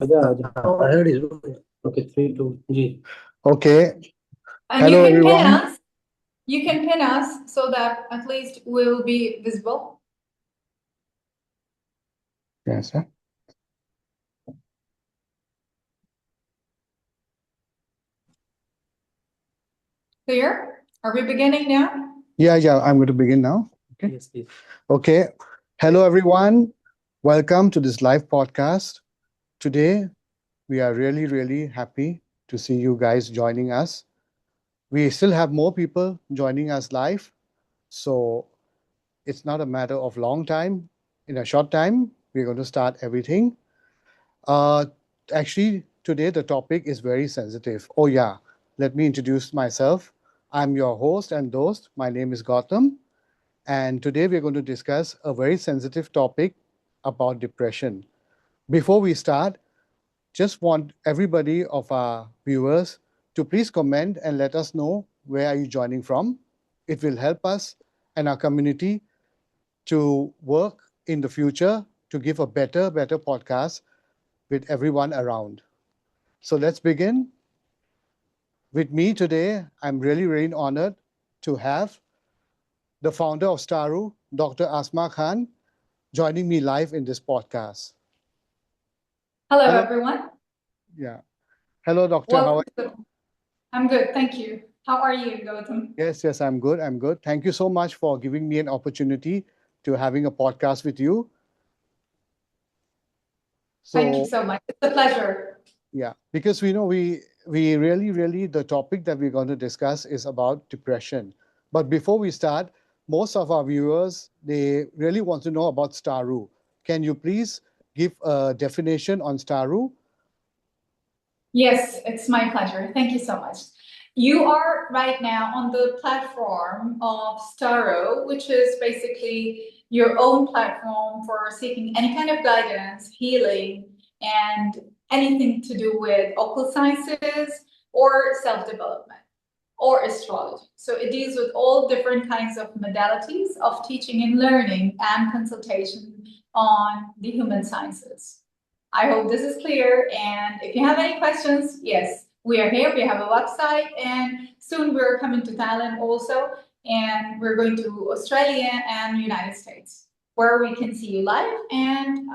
आजा आजा I heard it. Okay, 3, 2, ji. Okay. And Hello, everyone. you can pin us so that at least we'll be visible. Yes, sir. Clear? Are we beginning now? Yeah, I'm going to begin now. Okay. Yes, please. Okay. Hello, everyone. Welcome to this live podcast. Today, we are really, really happy to see you guys joining us. We still have more people joining us live. So it's not a matter of long time. In a short time, we're going to start everything. Uh, Actually, today the topic is very sensitive. Oh, yeah. Let me introduce myself. I'm your host and host. My name is Gautam. And today we're going to discuss a very sensitive topic about depression. Before we start, just want everybody of our viewers to please comment and let us know where are you joining from. It will help us and our community to work in the future to give a better podcast with everyone around. So let's begin. With me today, I'm really, really honored to have the founder of S.T.A.A.R.O.U, Dr. Asmaa Khan, joining me live in this podcast. Hello, Hello. everyone. Yeah. Hello, doctor. How are you? I'm good, thank you. How are you, Gautam? Yes, I'm good. I'm good. Thank you so much for giving me an opportunity to having a podcast with you. Thank you so much. It's a pleasure. Yeah, because we know we really the topic that we're going to discuss is about depression. But before we start, most of our viewers, they really want to know about S.T.A.A.R.O.U. Can you please give a definition on S.T.A.A.R.O.U? Yes, it's my pleasure. Thank you so much. You are right now on the platform of S.T.A.A.R.O.U, which is basically your own platform for seeking any kind of guidance, healing, and anything to do with occult sciences or self-development or astrology. So it deals with all different kinds of modalities of teaching and learning and consultation on the human sciences. I hope this is clear. And if you have any questions, yes, we are here. We have a website, and soon we're coming to Thailand also. And we're going to Australia and United States, where we can see you live, and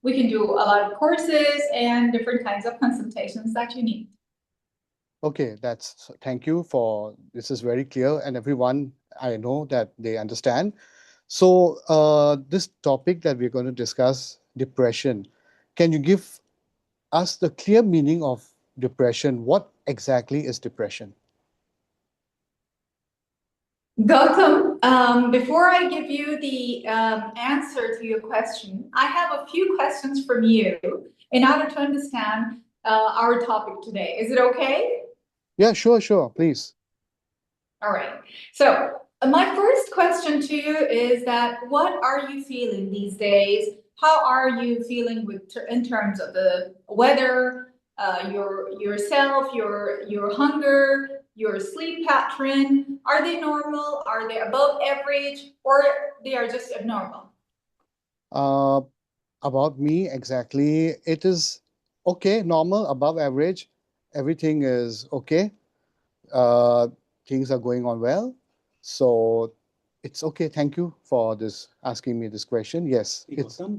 we can do a lot of courses and different kinds of consultations that you need. Okay, thank you for this is very clear, and everyone I know that they understand. So this topic that we're going to discuss, depression, can you give us the clear meaning of depression? What exactly is depression? Gautam, before I give you the answer to your question, I have a few questions from you in order to understand our topic today. Is it okay? Yeah, sure, please. All right. So my first question to you is that what are you feeling these days? How are you feeling in terms of the weather, yourself, your hunger, your sleep pattern? Are they normal? Are they above average, or they are just abnormal? Uh, about me, exactly, it is okay, normal, above average. Everything is okay. Uh, Things are going on well. So it's okay. Thank you for this asking me this question. Yes, it's All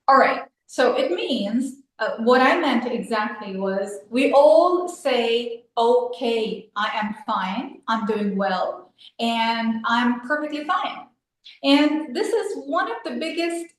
right. So it means what I meant exactly was we all say, okay, I am fine, I'm doing well, and I'm perfectly fine. And this is one of the biggest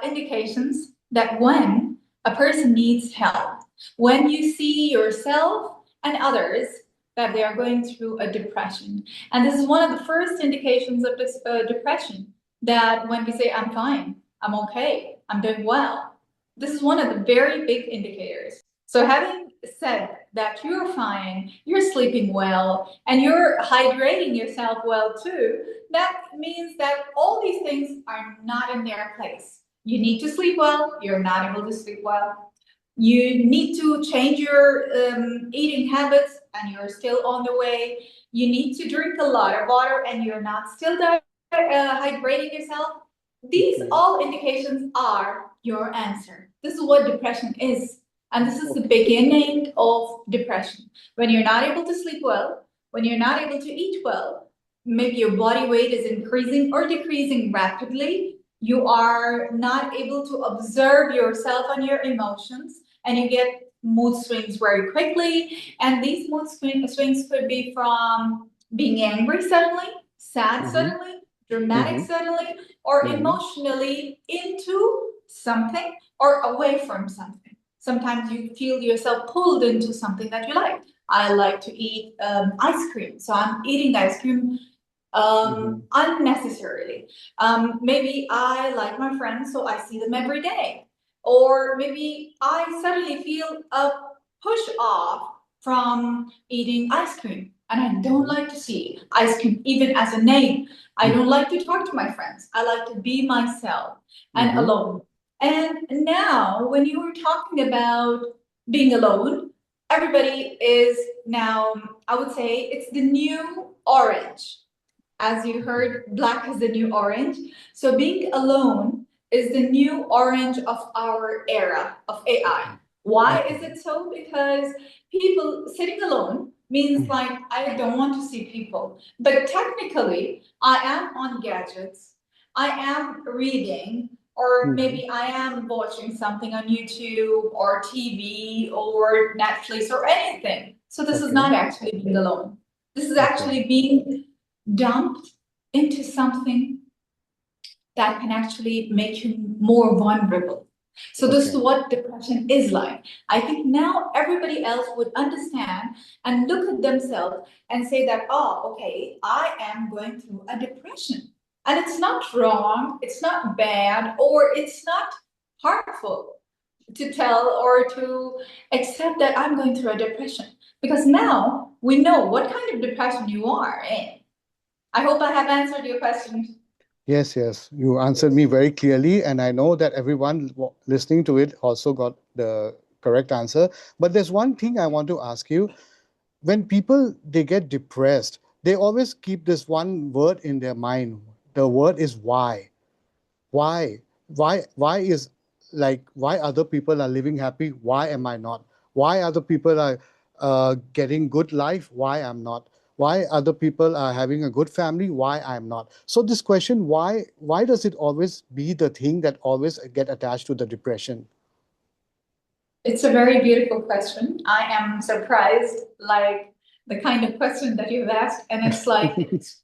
indications that when a person needs help, when you see yourself and others that they are going through a depression. And this is one of the first indications of this depression, that when we say, I'm fine, I'm okay, I'm doing well. This is one of the very big indicators. So having said that you're fine, you're sleeping well, and you're hydrating yourself well too, that means that all these things are not in their place. You need to sleep well, you're not able to sleep well. You need to change your eating habits, and you're still on the way. You need to drink a lot of water, and you're not still hydrating yourself. These all indications are your answer. This is what depression is. And this is the beginning of depression. When you're not able to sleep well, when you're not able to eat well, maybe your body weight is increasing or decreasing rapidly. You are not able to observe yourself and your emotions, and you get mood swings very quickly. And these swings could be from being angry suddenly, sad Mm-hmm. suddenly, dramatic Mm-hmm. suddenly, or Mm-hmm. emotionally into something or away from something. Sometimes you feel yourself pulled into something that you like. I like to eat ice cream, so I'm eating ice cream Mm-hmm. unnecessarily. Maybe I like my friends, so I see them every day. Or maybe I suddenly feel a push off from eating ice cream. And I don't like to see ice cream even as a name. I don't like to talk to my friends. I like to be myself and Mm-hmm. alone. And now, when you were talking about being alone, everybody is now, I would say, it's the new orange. As you heard, black is the new orange. So being alone is the new orange of our era of AI. Why is it so? Because people sitting alone means like I don't want to see people. But technically, I am on gadgets. I am reading, or Mm-hmm. maybe I am watching something on YouTube or TV or Netflix or anything. So this is Okay. not actually being alone. This is Okay. actually being dumped into something that can actually make you more vulnerable. So this is Okay. what depression is like. I think now everybody else would understand and look at themselves and say that, oh, okay, I am going through a depression. And it's not wrong, it's not bad, or it's not harmful to tell or to accept that I'm going through a depression. Because now we know what kind of depression you are in. I hope I have answered your question. Yes, yes. You answered me very clearly, and I know that everyone listening to it also got the correct answer. But there's one thing I want to ask you. When people they get depressed, they always keep this one word in their mind. The word is why. Why? Why is like why other people are living happy? Why am I not? Why other people are getting good life? Why I'm not? Why other people are having a good family? Why I'm not? So this question, why does it always be the thing that always get attached to the depression? It's a very beautiful question. I am surprised, like the kind of question that you've asked, and it's like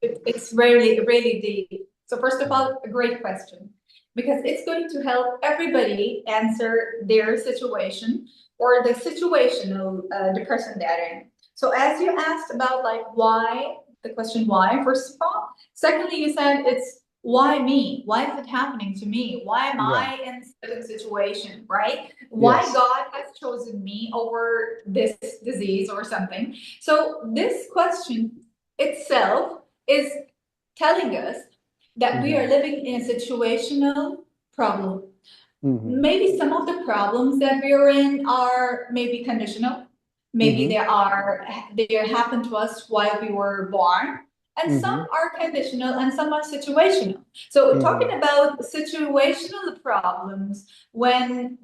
it's really deep. So first of all, a great question, because it's going to help everybody answer their situation or the situational depression they're in. So as you asked about like why, the question why, first of all. Secondly, you said it's why me? Why is it happening to me? Why am Yeah. I in certain situation, right? Why Yes. God has chosen me over this disease or something. So this question itself is telling us that we are living in a situational problem. Mm-hmm. Maybe some of the problems that we are in are maybe conditional. Maybe Mm-hmm. they happen to us while we were born, and Mm-hmm. some are conditional and some are situational. So talking about situational problems, whenever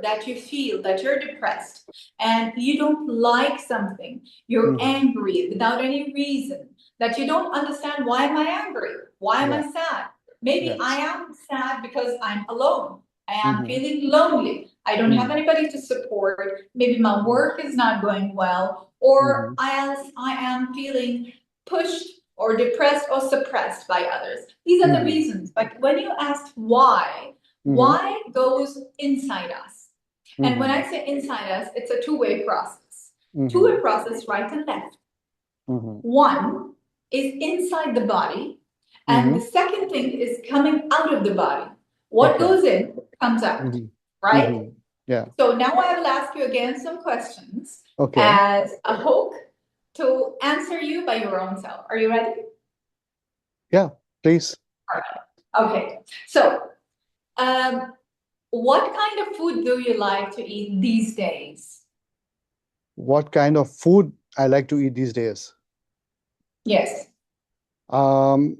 that you feel that you're depressed and you don't like something, you're angry without any reason, that you don't understand, why am I angry? Why am I Yeah. sad? Maybe I Yes. am sad because I'm alone. I am Mm-hmm. feeling lonely. I don't have anybody to support. Maybe my work is not going well, or Mm-hmm. I am feeling pushed or depressed or suppressed by others. These are the Mm-hmm. reasons. But when you asked Mm-hmm. why goes inside us. And when Mm-hmm. I say inside us, it's a two-way process. Mm-hmm. Two-way process, right and left. Mm-hmm. One is inside the body, and Mm-hmm. the second thing is coming out of the body. What Okay. goes in comes out, Mm-hmm. right? Mm-hmm. Yeah. So now I will ask you again some questions Okay. as a hook to answer you by your own self. Are you ready? Yeah. Please. Okay. So, um, what kind of food do you like to eat these days? What kind of food I like to eat these days? Yes. Um,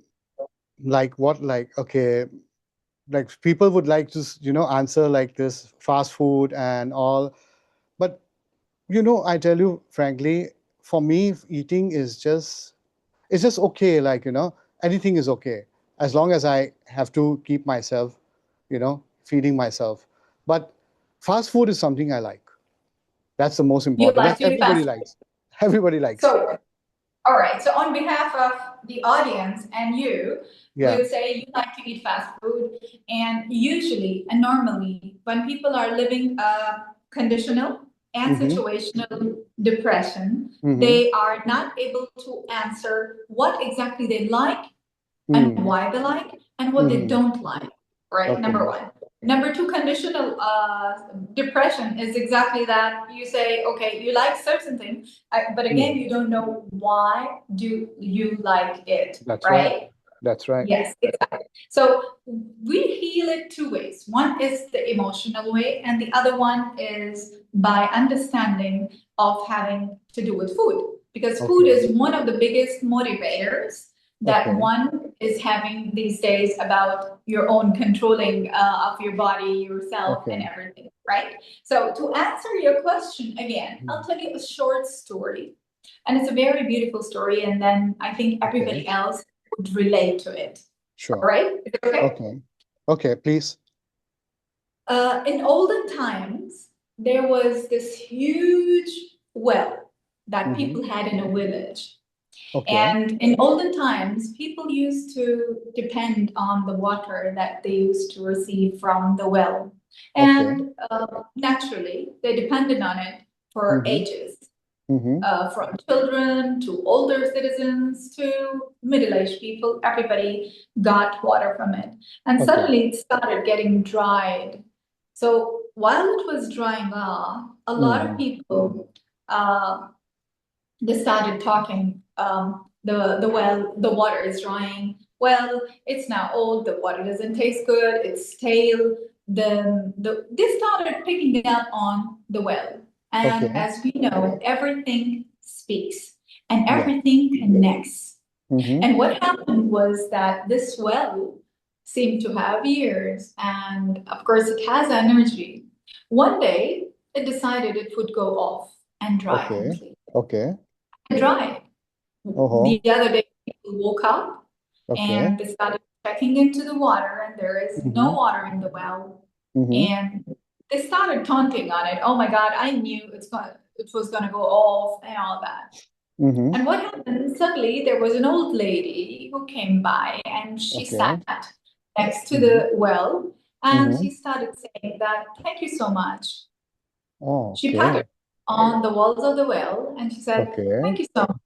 like what? Like okay. like people would like to, answer like this fast food and all. But, I tell you frankly, for me, eating is just, it's just okay. Like, anything is okay as long as I have to keep myself, feeding myself. But fast food is something I like. That's the most You important. like That's to eat everybody fast food. likes. Everybody likes. So, all right. So on behalf of the audience and you, we Yeah. would say you like to eat fast food. And usually and normally, when people are living a conditional and Mm-hmm. situational depression, Mm-hmm. they are not able to answer what exactly they like and Mm-hmm. why they like and what they Mm-hmm. don't like, right? Okay. Number one. Number two, conditional depression is exactly that. You say, okay, you like certain thing, but again, Mm. you don't know why do you like it, That's right. right? That's right. Yes, exactly. So we heal it two ways. One is the emotional way, and the other one is by understanding of having to do with food. Because food Okay. is one of the biggest motivators that Okay. one is having these days about your own controlling of your body, yourself, and Okay. everything, right? So to answer your question again, I'll Mm. tell you a short story. And it's a very beautiful story, and then I think Okay. everybody else would relate to it. All Sure. right? Is it okay? Okay. Okay, please. In olden times, there was this huge well that Mm-hmm. people had in a village. Okay. And in olden times, people used to depend on the water that they used to receive from the well. Okay. And naturally, they depended on it for Mm-hmm. ages. Mm-hmm. From children to older citizens to middle-aged people, everybody got water from it. And Okay. suddenly it started getting dried. So while it was drying off, a lot of Mm-hmm. people uh, they started talking. The water is drying. Well, it's now old. The water doesn't taste good. It's stale. They started picking up on the well, and Okay. as we know, everything speaks and Yeah. everything connects. Mm-hmm. And what happened was that this well seemed to have ears, and of course, it has energy. One day, it decided it would go off and dry Okay. completely. Okay. Dry. Oh. The other day, people woke up Okay. and they started checking into the water, and there is no Mm-hmm. water in the well. Mm-hmm. And they started taunting on it. Oh my God, I knew it was gonna go off and all that. Mm-hmm. And what happened? Suddenly, there was an old lady who came by, and she Okay. sat next to Mm-hmm. the well, and Mm-hmm. she started saying that, "Thank you so much." Oh, She okay. patted on the walls of the well, and she said, Okay. "Thank you so much.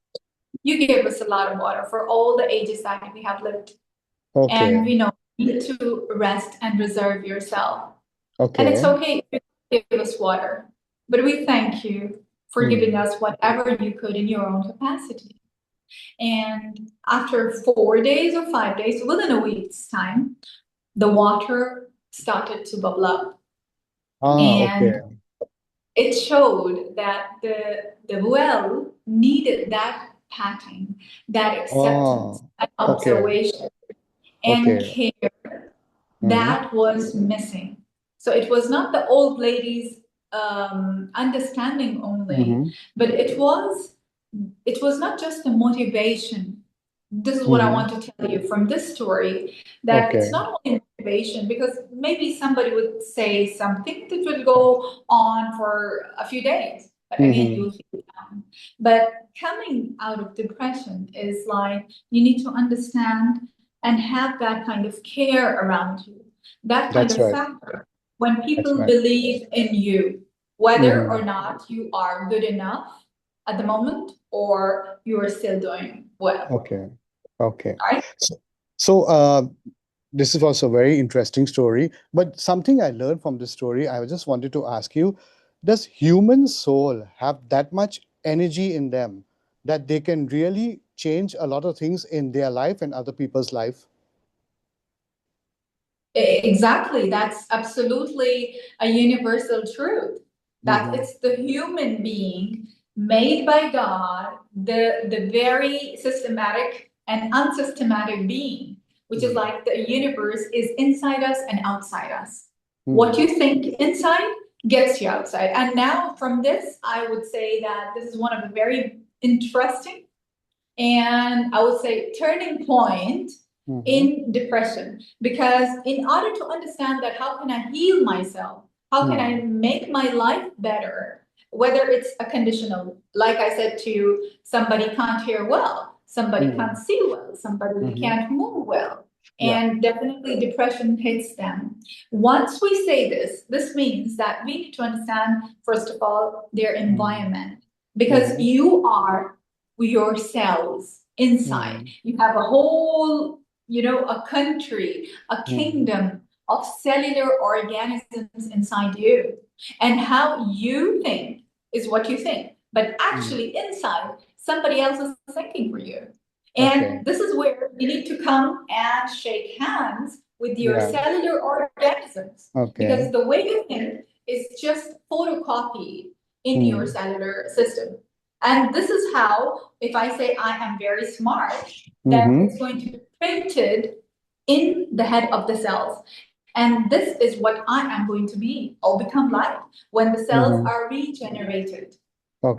You gave us a lot of water for all the ages that we have lived. Okay. And we know you need to rest and reserve yourself. And it's Okay. okay if you give us water, but we thank you for giving Mm. us whatever you could in your own capacity." And after 4 days or 5 days, within a week's time, the water started to bubble up. Ah, okay. And it showed that the well needed that patting, that acceptance, Oh, that okay. observation, and Okay. care Mm-hmm. that was missing. So it was not the old lady's understanding only, Mm-hmm. but it was not just a motivation. This is what I Mm-hmm. want to tell you from this story, that Okay. it's not only motivation, because maybe somebody would say something that would go on for a few days, but again, you Mm-hmm. will feel down. But coming out of depression is like you need to understand and have that kind of care around you, that kind That's of right. factor. When That's people right. believe in you, whether or Mm-hmm. not you are good enough at the moment or you are still doing well. Okay. Okay. All right. So, this was a very interesting story, but something I learned from this story, I just wanted to ask you, does human soul have that much energy in them that they can really change a lot of things in their life and other people's life? Exactly. That's absolutely a universal truth. That Mm-hmm. it's the human being made by God, the very systematic and unsystematic being. which is like the universe is inside us and outside us. Mm. What you think inside gets you outside. And now from this, I would say that this is one of the very interesting and I would say turning point in depression. Because in order to understand that how can I heal myself, how can I make my life better, whether it's a conditional, like I said to you, somebody can't hear well, somebody can't see well, somebody can't move well. And definitely depression hits them. Once we say this, this means that we need to understand, first of all, their environment, because you are your cells inside. You have a whole, a country, a kingdom of cellular organisms inside you. And how you think is what you think. But actually inside, somebody else is thinking for you. And this is where you need to come and shake hands with your cellular organisms. Because the way you think is just photocopied in your cellular system. And this is how, if I say I am very smart, then it's going to be printed in the head of the cells. And this is what I am going to be or become like when the cells are regenerated.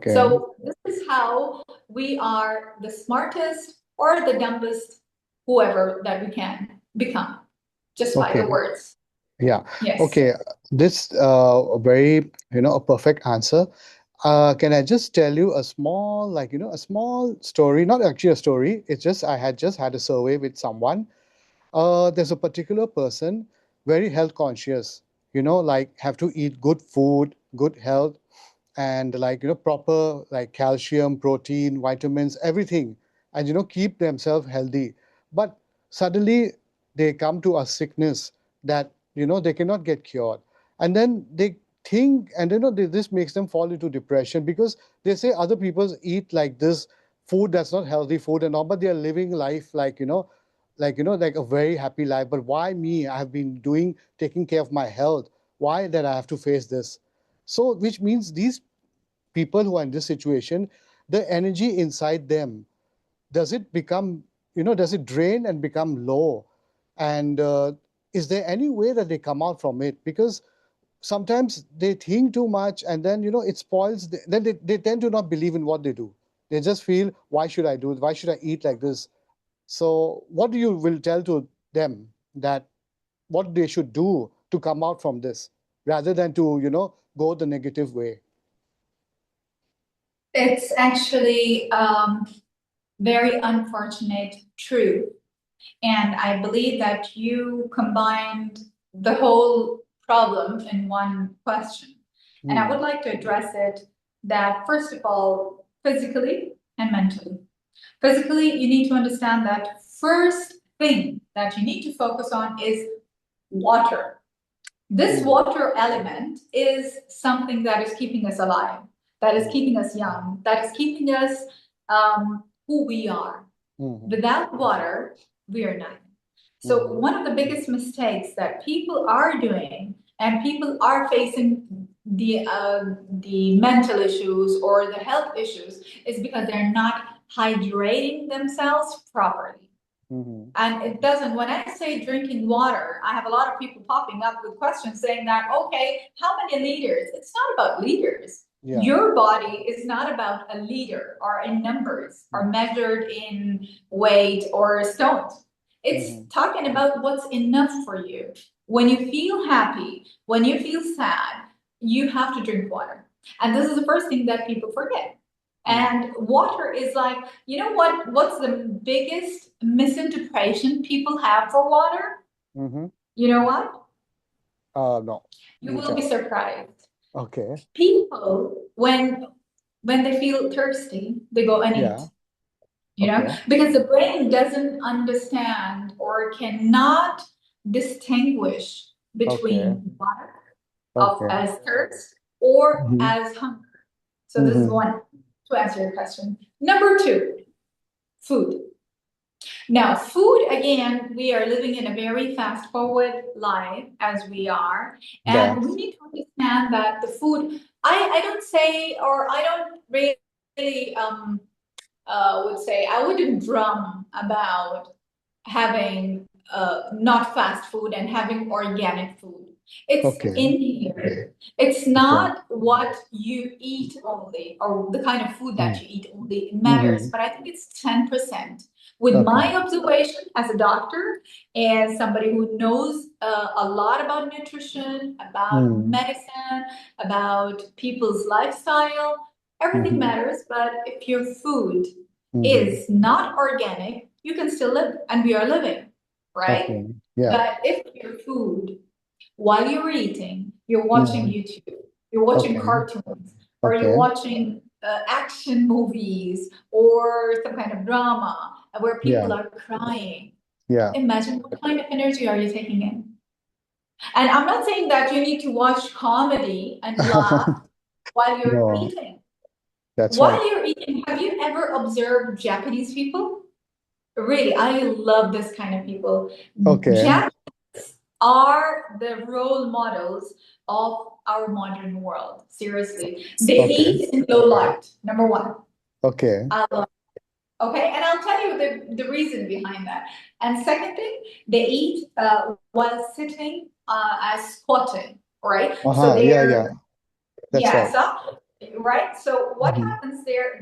So this is how we are the smartest or the dumbest, whoever that we can become, just by the words. Yeah. Yes. Okay. This a very, a perfect answer. Can I just tell you a small, a small story? Not actually a story. It's just I had just had a survey with someone. There's a particular person, very health conscious, like have to eat good food, good health, and proper like calcium, protein, vitamins, everything, and keep themselves healthy. But suddenly they come to a sickness that they cannot get cured, and then they think, and this makes them fall into depression because they say other people eat like this food that's not healthy food and all, but they are living life like a very happy life. But why me? I have been taking care of my health. Why that I have to face this? So which means these people who are in this situation, the energy inside them, does it become, does it drain and become low? And is there any way that they come out from it? Because sometimes they think too much and then, it spoils, then they tend to not believe in what they do. They just feel, why should I do it? Why should I eat like this? So what do you will tell to them that what they should do to come out from this rather than to, go the negative way? It's actually very unfortunate truth. And I believe that you combined the whole problem in one question. And I would like to address it that, first of all, physically and mentally. Physically, you need to understand that first thing that you need to focus on is water. This water element is something that is keeping us alive, that is keeping us young, that is keeping us who we are. Without water, we are nothing. So one of the biggest mistakes that people are doing, and people are facing the mental issues or the health issues, is because they're not hydrating themselves properly. And it doesn't, when I say drinking water, I have a lot of people popping up with questions saying that, okay, how many liters? It's not about liters. Your body is not about a liter or in numbers or measured in weight or stones. It's talking about what's enough for you. When you feel happy, when you feel sad, you have to drink water. And this is the first thing that people forget. And water is like, what's the biggest misinterpretation people have for water? You know what? No. You will be surprised. Okay. People, when they feel thirsty, they go and eat. Because the brain doesn't understand or cannot distinguish between water as thirst or as hunger. So this is one, to answer your question. Number two, food. Now, food, again, we are living in a very fast forward life as we are. And we need to understand that the food, I don't say, or I don't really would say, I wouldn't drum about having not fast food and having organic food. It's Okay. in here. It's not what you eat only or the kind of food that you eat only matters, but I think it's 10%. With my observation as a doctor, as somebody who knows a lot about nutrition, about medicine, about people's lifestyle, everything matters. But if your food is not organic, you can still live, and we are living, right? Okay. Yeah. But if your food, while you're eating, you're watching YouTube, you're watching Okay. cartoons, or you're Okay. watching action movies or some kind of drama where people are crying, Yeah. imagine what kind of energy are you taking in? And I'm not saying that you need to watch comedy and laugh while you're No, eating. that's While right. you're eating, have you ever observed Japanese people? Really, I love this kind of people. Okay. Japanese are the role models of our modern world. Seriously. They Okay. eat in low light, number one. Okay. I love it. Okay, and I'll tell you the reason behind that. And second thing, they eat while sitting as squatting, right? So Yeah, yeah. That's yeah, right. so right. So what happens? Their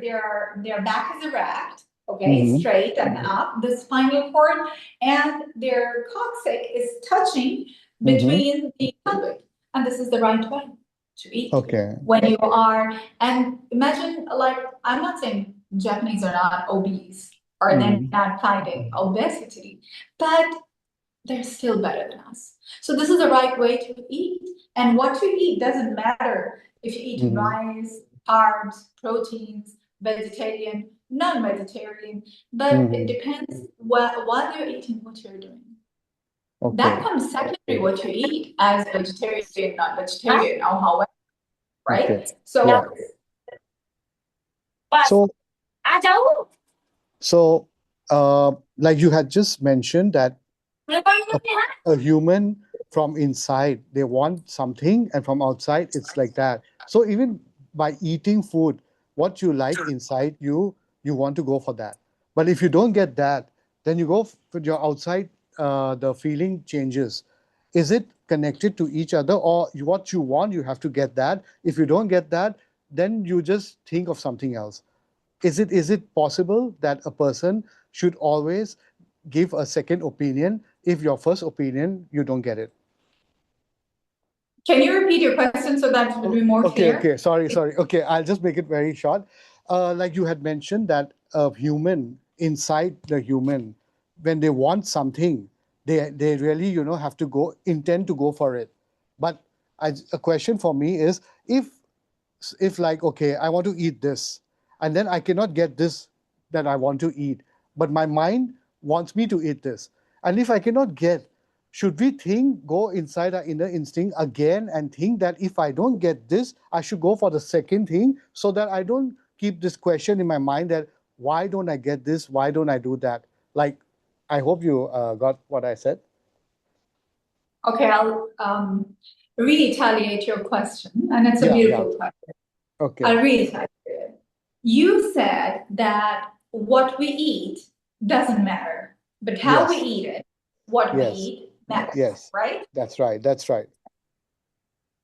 back is erect, okay, straight and up, the spinal cord, and their coccyx is touching between the pelvic, and this is the right way to eat. Okay. When you are, and imagine, like, I'm not saying Japanese are not obese or they're not fighting obesity, but they're still better than us. So this is the right way to eat. And what you eat doesn't matter if you eat rice, carbs, proteins, vegetarian, non-vegetarian, but it depends while you're eating what you're doing. Okay. That comes secondary what you eat as vegetarian, non-vegetarian, or however, right? Okay. So, Yeah. So, so, like you had just mentioned that a human from inside, they want something, and from outside, it's like that. So even by eating food, what you like inside you, you want to go for that. But if you don't get that, then you go for your outside, the feeling changes. Is it connected to each other, or what you want, you have to get that? If you don't get that, then you just think of something else. Is it possible that a person should always give a second opinion if your first opinion you don't get it? can you repeat your question so that it would be more clear? Okay. Sorry. Okay, I'll just make it very short. Like you had mentioned that a human, inside the human, when they want something, they really have to intend to go for it. But a question for me is, if like, okay, I want to eat this, and then I cannot get this that I want to eat, but my mind wants me to eat this, and if I cannot get, should we go inside our inner instinct again and think that if I don't get this, I should go for the second thing, so that I don't keep this question in my mind that why don't I get this, why don't I do that? Like, I hope you got what I said. Okay, I'll retaliate your question, and it's a beautiful question. Okay. I'll retaliate it. You said that what we eat doesn't matter, but how we eat it, what we eat matters, right? That's right. That's right.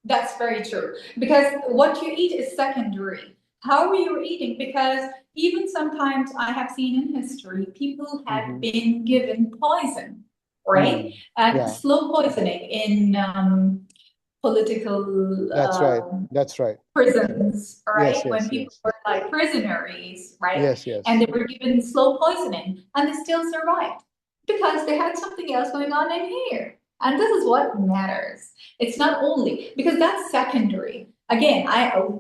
That's very true. Because what you eat is secondary. How are you eating? Because even sometimes I have seen in history, people have been given poison, right? And slow poisoning in political That's right. That's right. prisons, right? Yes, When yes, people yes. were like prisoneries, right? Yes, yes. And they were given slow poisoning and they still survived because they had something else going on in here. And this is what matters. It's not only because that's secondary. Again,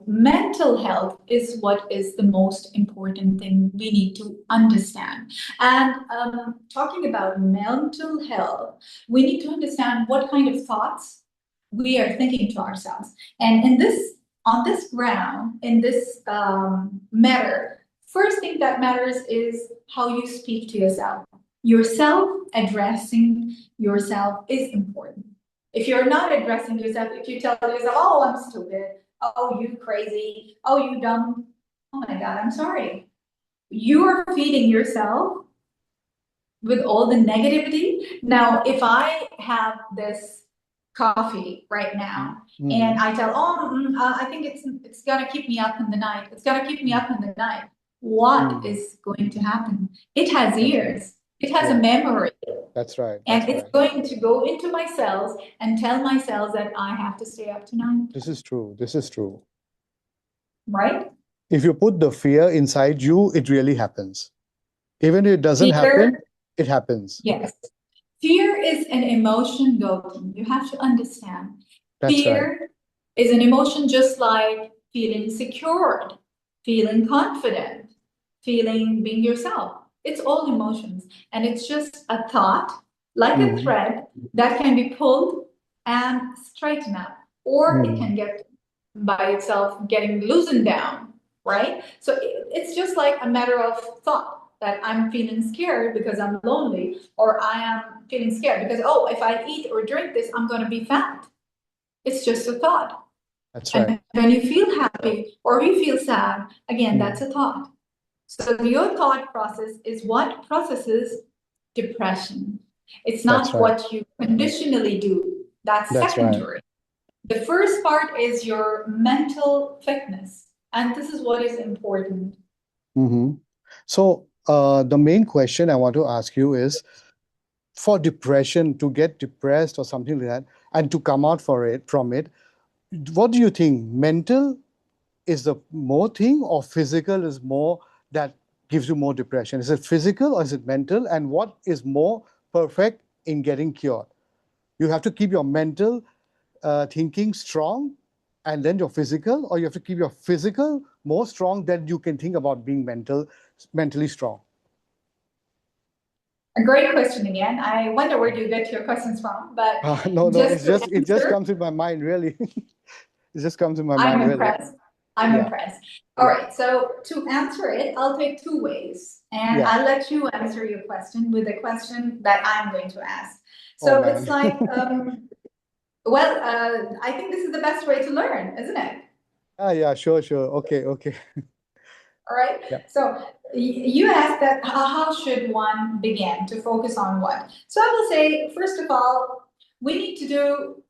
mental health is what is the most important thing we need to understand. And talking about mental health, we need to understand what kind of thoughts we are thinking to ourselves. And on this ground, in this matter, first thing that matters is how you speak to yourself. Yourself, addressing yourself is important. If you're not addressing yourself, if you tell yourself, oh, I'm stupid, oh, you crazy, oh, you dumb, oh my God, I'm sorry. You are feeding yourself with all the negativity. Now, if I have this coffee right now and I tell, I think it's gonna keep me up in the night. It's gonna keep me up in the night. What is going to happen? It has ears. It has a memory. That's right. And it's going to go into my cells and tell my cells that I have to stay up tonight. This is true. This is true. Right? If you put the fear inside you, it really happens. Even if it doesn't happen, it happens. Yes. Fear is an emotion, Gautam. You have to understand. Fear is an emotion just like feeling secured, feeling confident, feeling being yourself. It's all emotions. And it's just a thought, like a thread, that can be pulled and straightened up. Or it can get by itself getting loosened down, right? So it's just like a matter of thought. That I'm feeling scared because I'm lonely, or I am feeling scared because, if I eat or drink this, I'm going to be fat. It's just a thought. That's right. And when you feel happy or you feel sad, again, that's a thought. So your thought process is what processes depression. It's not what you conditionally do. That's secondary. The first part is your mental fitness. And this is what is important. So, the main question I want to ask you is, for depression, to get depressed or something like that, and to come out from it, what do you think? Mental is the more thing, or physical is more that gives you more depression? Is it physical or is it mental? And what is more perfect in getting cured? You have to keep your mental thinking strong and then your physical, or you have to keep your physical more strong than you can think about being mentally strong? A great question again. I wonder where you get your questions from, but no, it just comes in my mind, really. It just comes in my mind. I'm impressed. I'm impressed. All right. So to answer it, I'll take two ways, and I'll let you answer your question with a question that I'm going to ask. So it's like, I think this is the best way to learn, isn't it? Yeah, sure. Okay. All right. So you asked that how should one begin to focus on what? So I will say, first of all, we need to do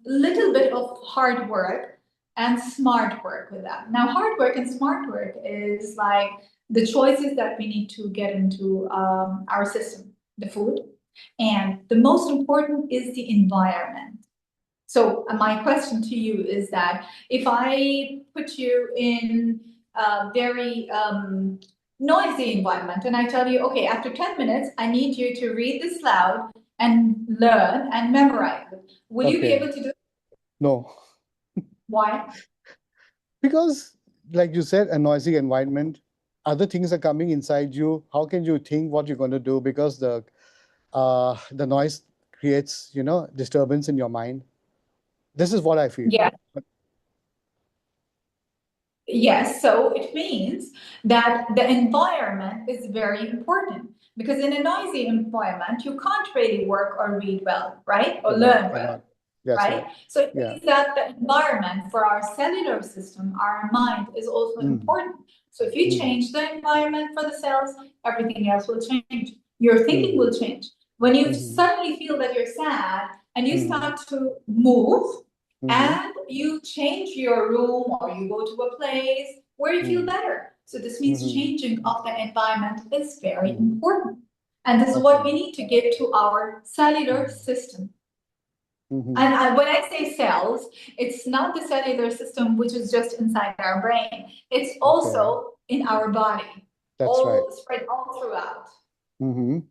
little bit of hard work and smart work with that. Now, hard work and smart work is like the choices that we need to get into our system, the food. And the most important is the environment. So my question to you is that if I put you in a very noisy environment and I tell you, okay, after 10 minutes, I need you to read this loud and learn and memorize it. Will you be able to do it? No. Why? Because, like you said, a noisy environment, other things are coming inside you. How can you think what you're going to do? Because the noise creates, disturbance in your mind. This is what I feel. Yeah. Yes, so it means that the environment is very important, because in a noisy environment, you can't really work or read well, right? Or learn well, right? So it means that the environment for our cellular system, our mind, is also important. So if you change the environment for the cells, everything else will change. Your thinking will change. When you suddenly feel that you're sad and you start to move, and you change your room or you go to a place where you feel better. So this means changing of the environment is very important. And this is what we need to get to our cellular system. And when I say cells, it's not the cellular system which is just inside our brain. It's also in our body. Spread all throughout.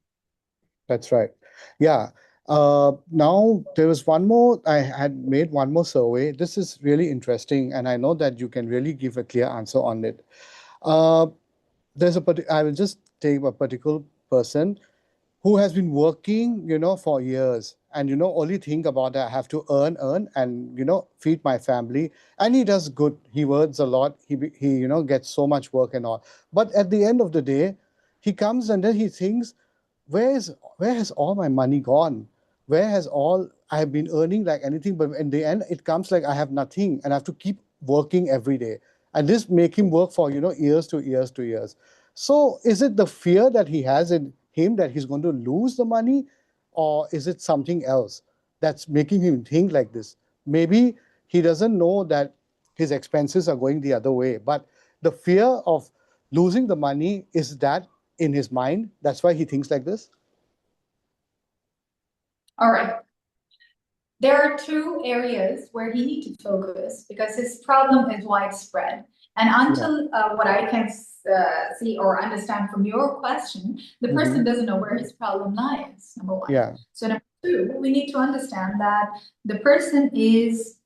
That's right. Yeah. Now there was one more, I had made one more survey. This is really interesting, and I know that you can really give a clear answer on it. I will just take a particular person who has been working, for years, and, only think about I have to earn, and, feed my family. And he does good. He works a lot. He gets so much work and all. But at the end of the day, he comes and then he thinks, where has all my money gone? Where has all I have been earning like anything? But in the end, it comes like I have nothing, and I have to keep working every day. And this make him work for, years to years to years. So is it the fear that he has in him that he's going to lose the money, or is it something else that's making him think like this? Maybe he doesn't know that his expenses are going the other way, but the fear of losing the money is that in his mind. That's why he thinks like this. All right. There are two areas where he needs to focus because his problem is widespread. And until what I can see or understand from your question, the person doesn't know where his problem lies, number one. Yeah. So number two, we need to understand that the person is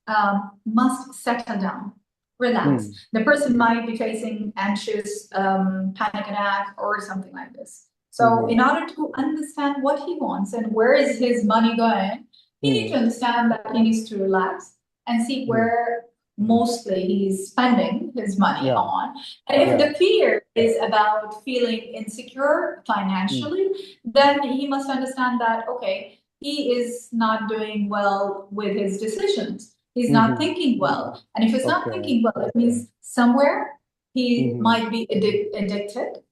must settle down, relax. The person might be facing anxious panic attack or something like this. So in order to understand what he wants and where is his money going, he needs to understand that he needs to relax and see where mostly he's spending his money on. And if the fear is about feeling insecure financially, then he must understand that, okay, he is not doing well with his decisions. He's not thinking well. And if he's not thinking well, it means somewhere he might be addicted.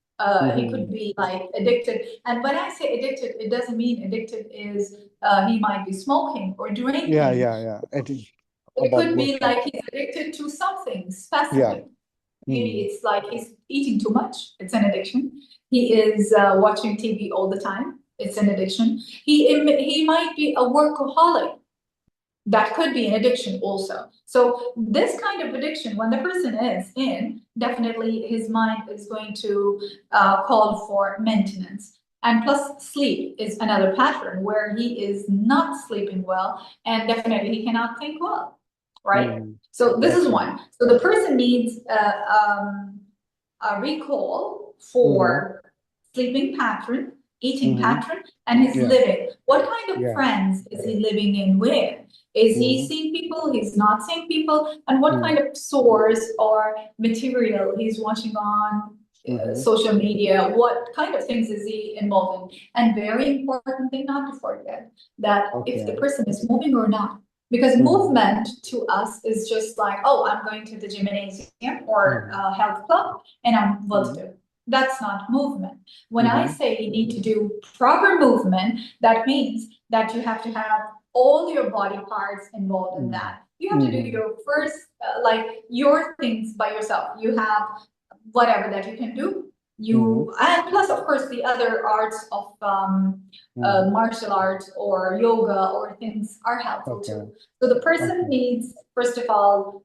He could be like addicted. And when I say addicted, it doesn't mean addicted is he might be smoking or drinking. Yeah. It could be like he's addicted to something specific. Maybe it's like he's eating too much. It's an addiction. He is watching TV all the time. It's an addiction. He might be a workaholic. That could be an addiction also. So this kind of addiction, when the person is in, definitely his mind is going to call for maintenance. And plus sleep is another pattern where he is not sleeping well and definitely he cannot think well, right? So this is one. So the person needs a recall for sleeping pattern, eating pattern, and his living. What kind of friends is he living in with? Is he seeing people? He's not seeing people? And what kind of source or material he's watching on social media? What kind of things is he involved in? And very important thing not to forget that if the person is moving or not. Because movement to us is just like, oh, I'm going to the gymnasium or health club and I'm well to do. That's not movement. When I say you need to do proper movement, that means that you have to have all your body parts involved in that. You have to do your first, like your things by yourself. You have whatever that you can do. And plus, of course, the other arts of martial arts or yoga or things are helpful too. So the person needs, first of all,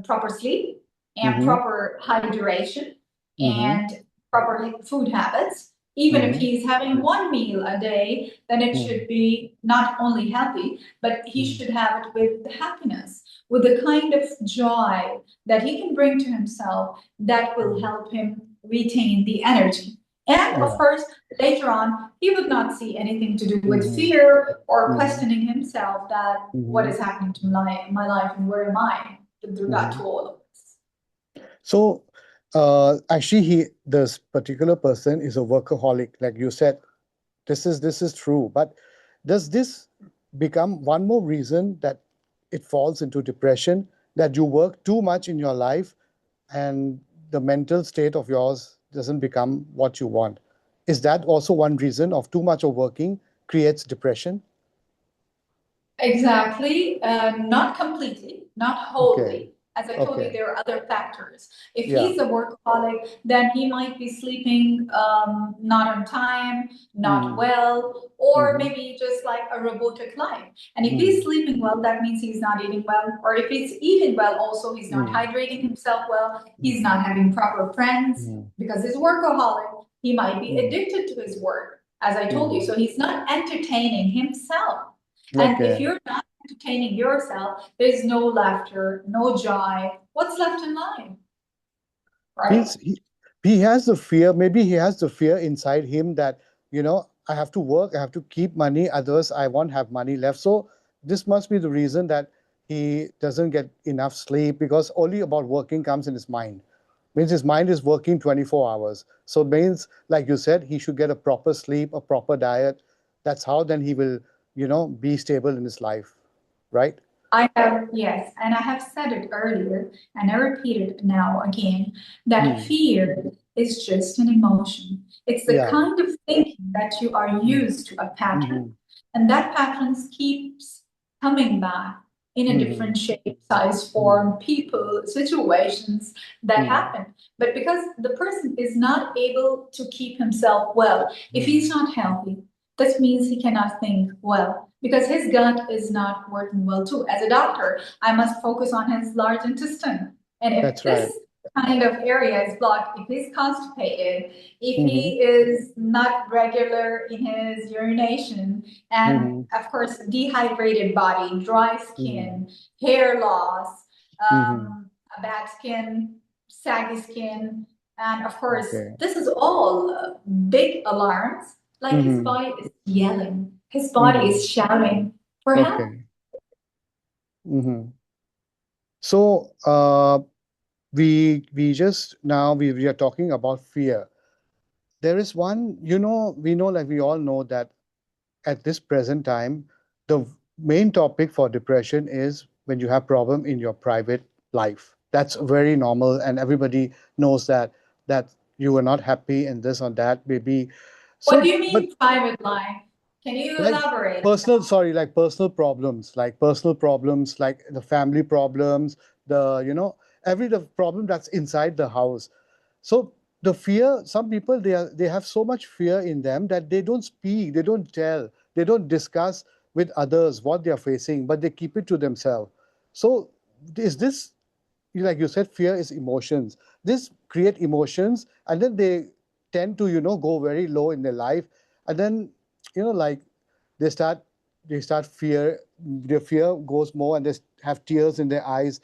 proper sleep and proper hydration and proper food habits. Even if he's having one meal a day, then it should be not only healthy, but he should have it with happiness, with the kind of joy that he can bring to himself that will help him retain the energy. And of course, later on, he would not see anything to do with fear or questioning himself that what is happening to my life and where am I with regard to all of this. So actually, this particular person is a workaholic, like you said. This is true, but does this become one more reason that it falls into depression, that you work too much in your life and the mental state of yours doesn't become what you want? Is that also one reason of too much of working creates depression? Exactly. Not completely, not wholly. As I told you, there are other factors. If he's a workaholic, then he might be sleeping not on time, not well, or maybe just like a robotic life. And if he's sleeping well, that means he's not eating well. Or if he's eating well, also he's not hydrating himself well. He's not having proper friends because he's workaholic. He might be addicted to his work, as I told you. So he's not entertaining himself. And if you're not entertaining yourself, there's no laughter, no joy. What's left in life? Right? He has the fear, maybe he has the fear inside him that, I have to work, I have to keep money, otherwise I won't have money left. So this must be the reason that he doesn't get enough sleep, because only about working comes in his mind. Means his mind is working 24 hours. So it means, like you said, he should get a proper sleep, a proper diet. That's how then he will, be stable in his life, right? Yes, and I have said it earlier, and I repeat it now again, that fear is just an emotion. It's the Yeah. kind of thinking that you are used to a pattern, and that pattern keeps coming back in a different shape, size, form, people, situations that happen. But because the person is not able to keep himself well, if he's not healthy, that means he cannot think well because his gut is not working well too. As a doctor, I must focus on his large intestine. And if That's this right. kind of area is blocked, if he's constipated, if Mhm. he is not regular in his urination, and of course, dehydrated body, dry skin, hair loss, a bad skin, saggy skin, and of course, Okay. this is all big alarms. Like his body is yelling, his body is shouting for help. Okay. So we just now we are talking about fear. There is one, we know, like we all know that at this present time, the main topic for depression is when you have problem in your private life. That's very normal, and everybody knows that you are not happy in this or that, maybe. What do So, you but mean private life? Can you like elaborate? like personal problems, like the family problems, the problem that's inside the house. So the fear, some people, they have so much fear in them that they don't speak, they don't tell, they don't discuss with others what they are facing, but they keep it to themselves. So is this, like you said, fear is emotions. This create emotions, and then they tend to go very low in their life, and then like they start fear, their fear goes more, and they have tears in their eyes.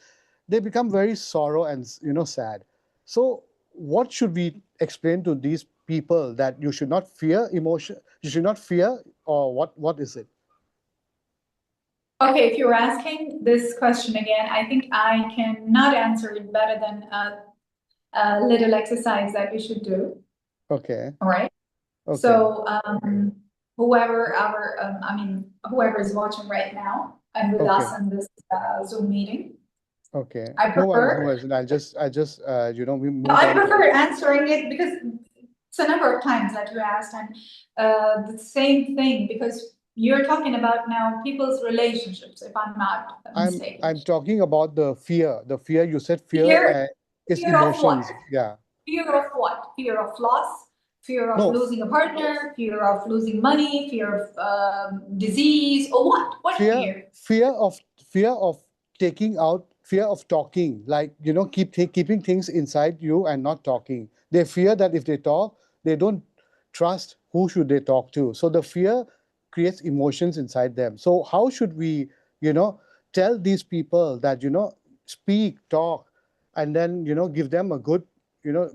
They become very sorrow and sad. So what should we explain to these people, that you should not fear emotion, you should not fear, or what is it? Okay, if you're asking this question again, I think I cannot answer it better than a little exercise that we should do. Okay. All right. Okay. So whoever is watching right now and with Okay. us in this Zoom meeting, Okay. I No worries, no prefer. worries. We No, move I on to prefer answering it because it's a number of times that you asked, and the same thing because you're talking about now people's relationships, if I'm not mistaken. I'm talking about the fear. The fear, you said fear Fear, is fear of what? emotions. Yeah. Fear of what? Fear of loss, fear of No, losing a partner, fear of losing money, fear of disease, or what? What fear fear? fear of taking out, fear of talking, like keeping things inside you and not talking. They fear that if they talk, they don't trust who should they talk to. So the fear creates emotions inside them. So how should we tell these people that speak, talk, and then give them a good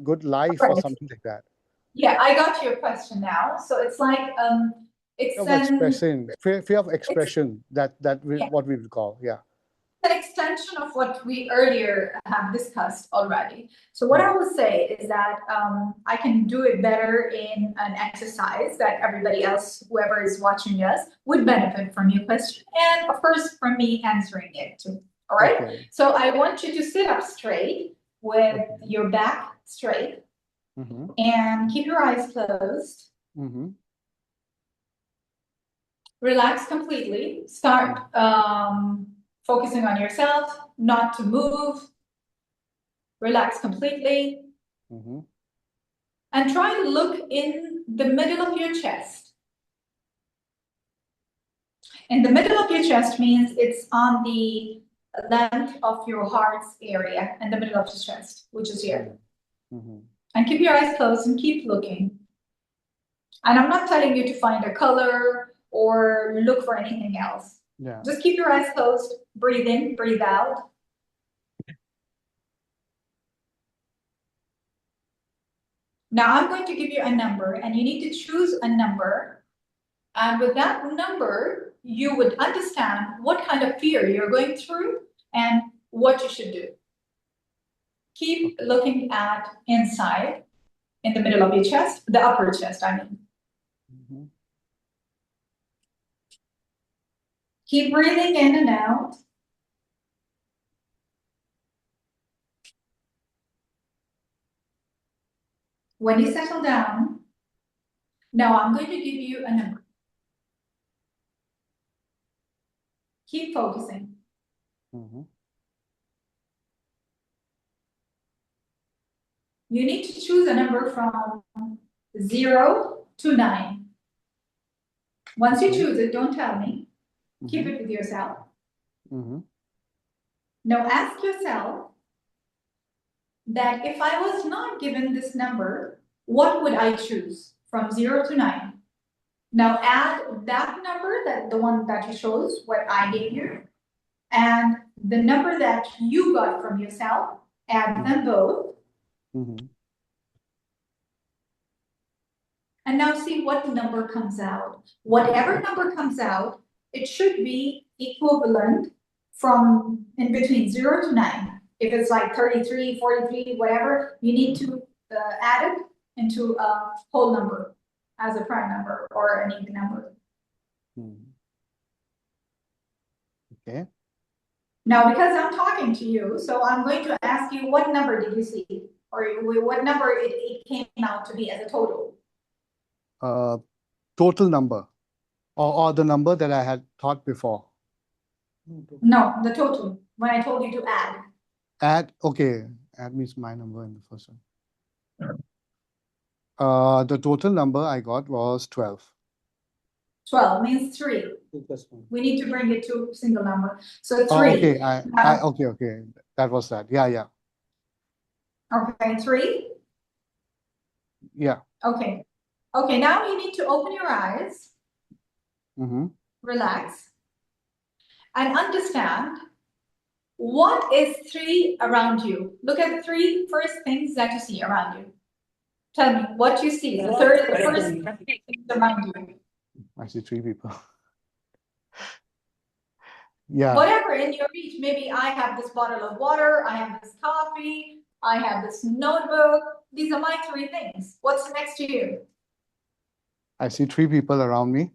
good life or Right. something like that? Yeah, I got your question now. So it's like it's Of an expression, fear of it's expression, yeah, what we would call, yeah. an extension of what we earlier have discussed already. So what I will say is that I can do it better in an exercise that everybody else, whoever is watching us, would benefit from your question, and of course from me answering it too. All right. Okay. So I want you to sit up straight with Okay. your back straight Mm-hmm. and keep your eyes closed. Mm-hmm. Relax completely. Start focusing on yourself, not to move. Relax completely. Mm-hmm. And try to look in the middle of your chest. In the middle of your chest means it's on the length of your heart's area, in the middle of your chest, which is here. Mm-hmm. And keep your eyes closed and keep looking. And I'm not telling you to find a color or look for anything else. Yeah. Just keep your eyes closed, breathe in, breathe out. Now I'm going to give you a number and you need to choose a number. And with that number, you would understand what kind of fear you're going through and what you should do. Keep looking at inside, in the middle of your chest, the upper chest, I mean. Mm-hmm. Keep breathing in and out. When you settle down, now I'm going to give you a number. Keep focusing. Mhm. You need to choose a number from 0 to 9. Once you Okay. choose it, don't tell me. Keep Mhm. it with yourself. Mhm. Now ask yourself that if I was not given this number, what would I choose from 0 to 9? Now add that number, that the one that you chose, what I gave you, and the number that you got from yourself, add them both, Mhm. and now see what number comes out. Whatever number comes out, it should be equivalent from in between 0 to 9. If it's like 33, 43, whatever, you need to add it into a whole number as a prime number or an even number. Mhm. Okay. Now, because I'm talking to you, so I'm going to ask you, what number did you see? Or what number it came out to be as a total? Total number, or the number that I had thought before. No, the total, when I told you to add. Okay, add means my number in the first one. The total number I got was 12. 12 means 3. Plus one. We need to bring it to single number. So 3. Oh, okay. Now, Okay. That was that. Yeah. okay, 3. Yeah. Okay. Okay, now you need to open your eyes, Mm-hmm. relax, and understand what is 3 around you. Look at the 3 first things that you see around you. Tell me what you see. The first things around you. I see 3 people. Yeah. Whatever in your reach. Maybe I have this bottle of water, I have this coffee, I have this notebook. These are my 3 things. What's next to you? I see 3 people around me.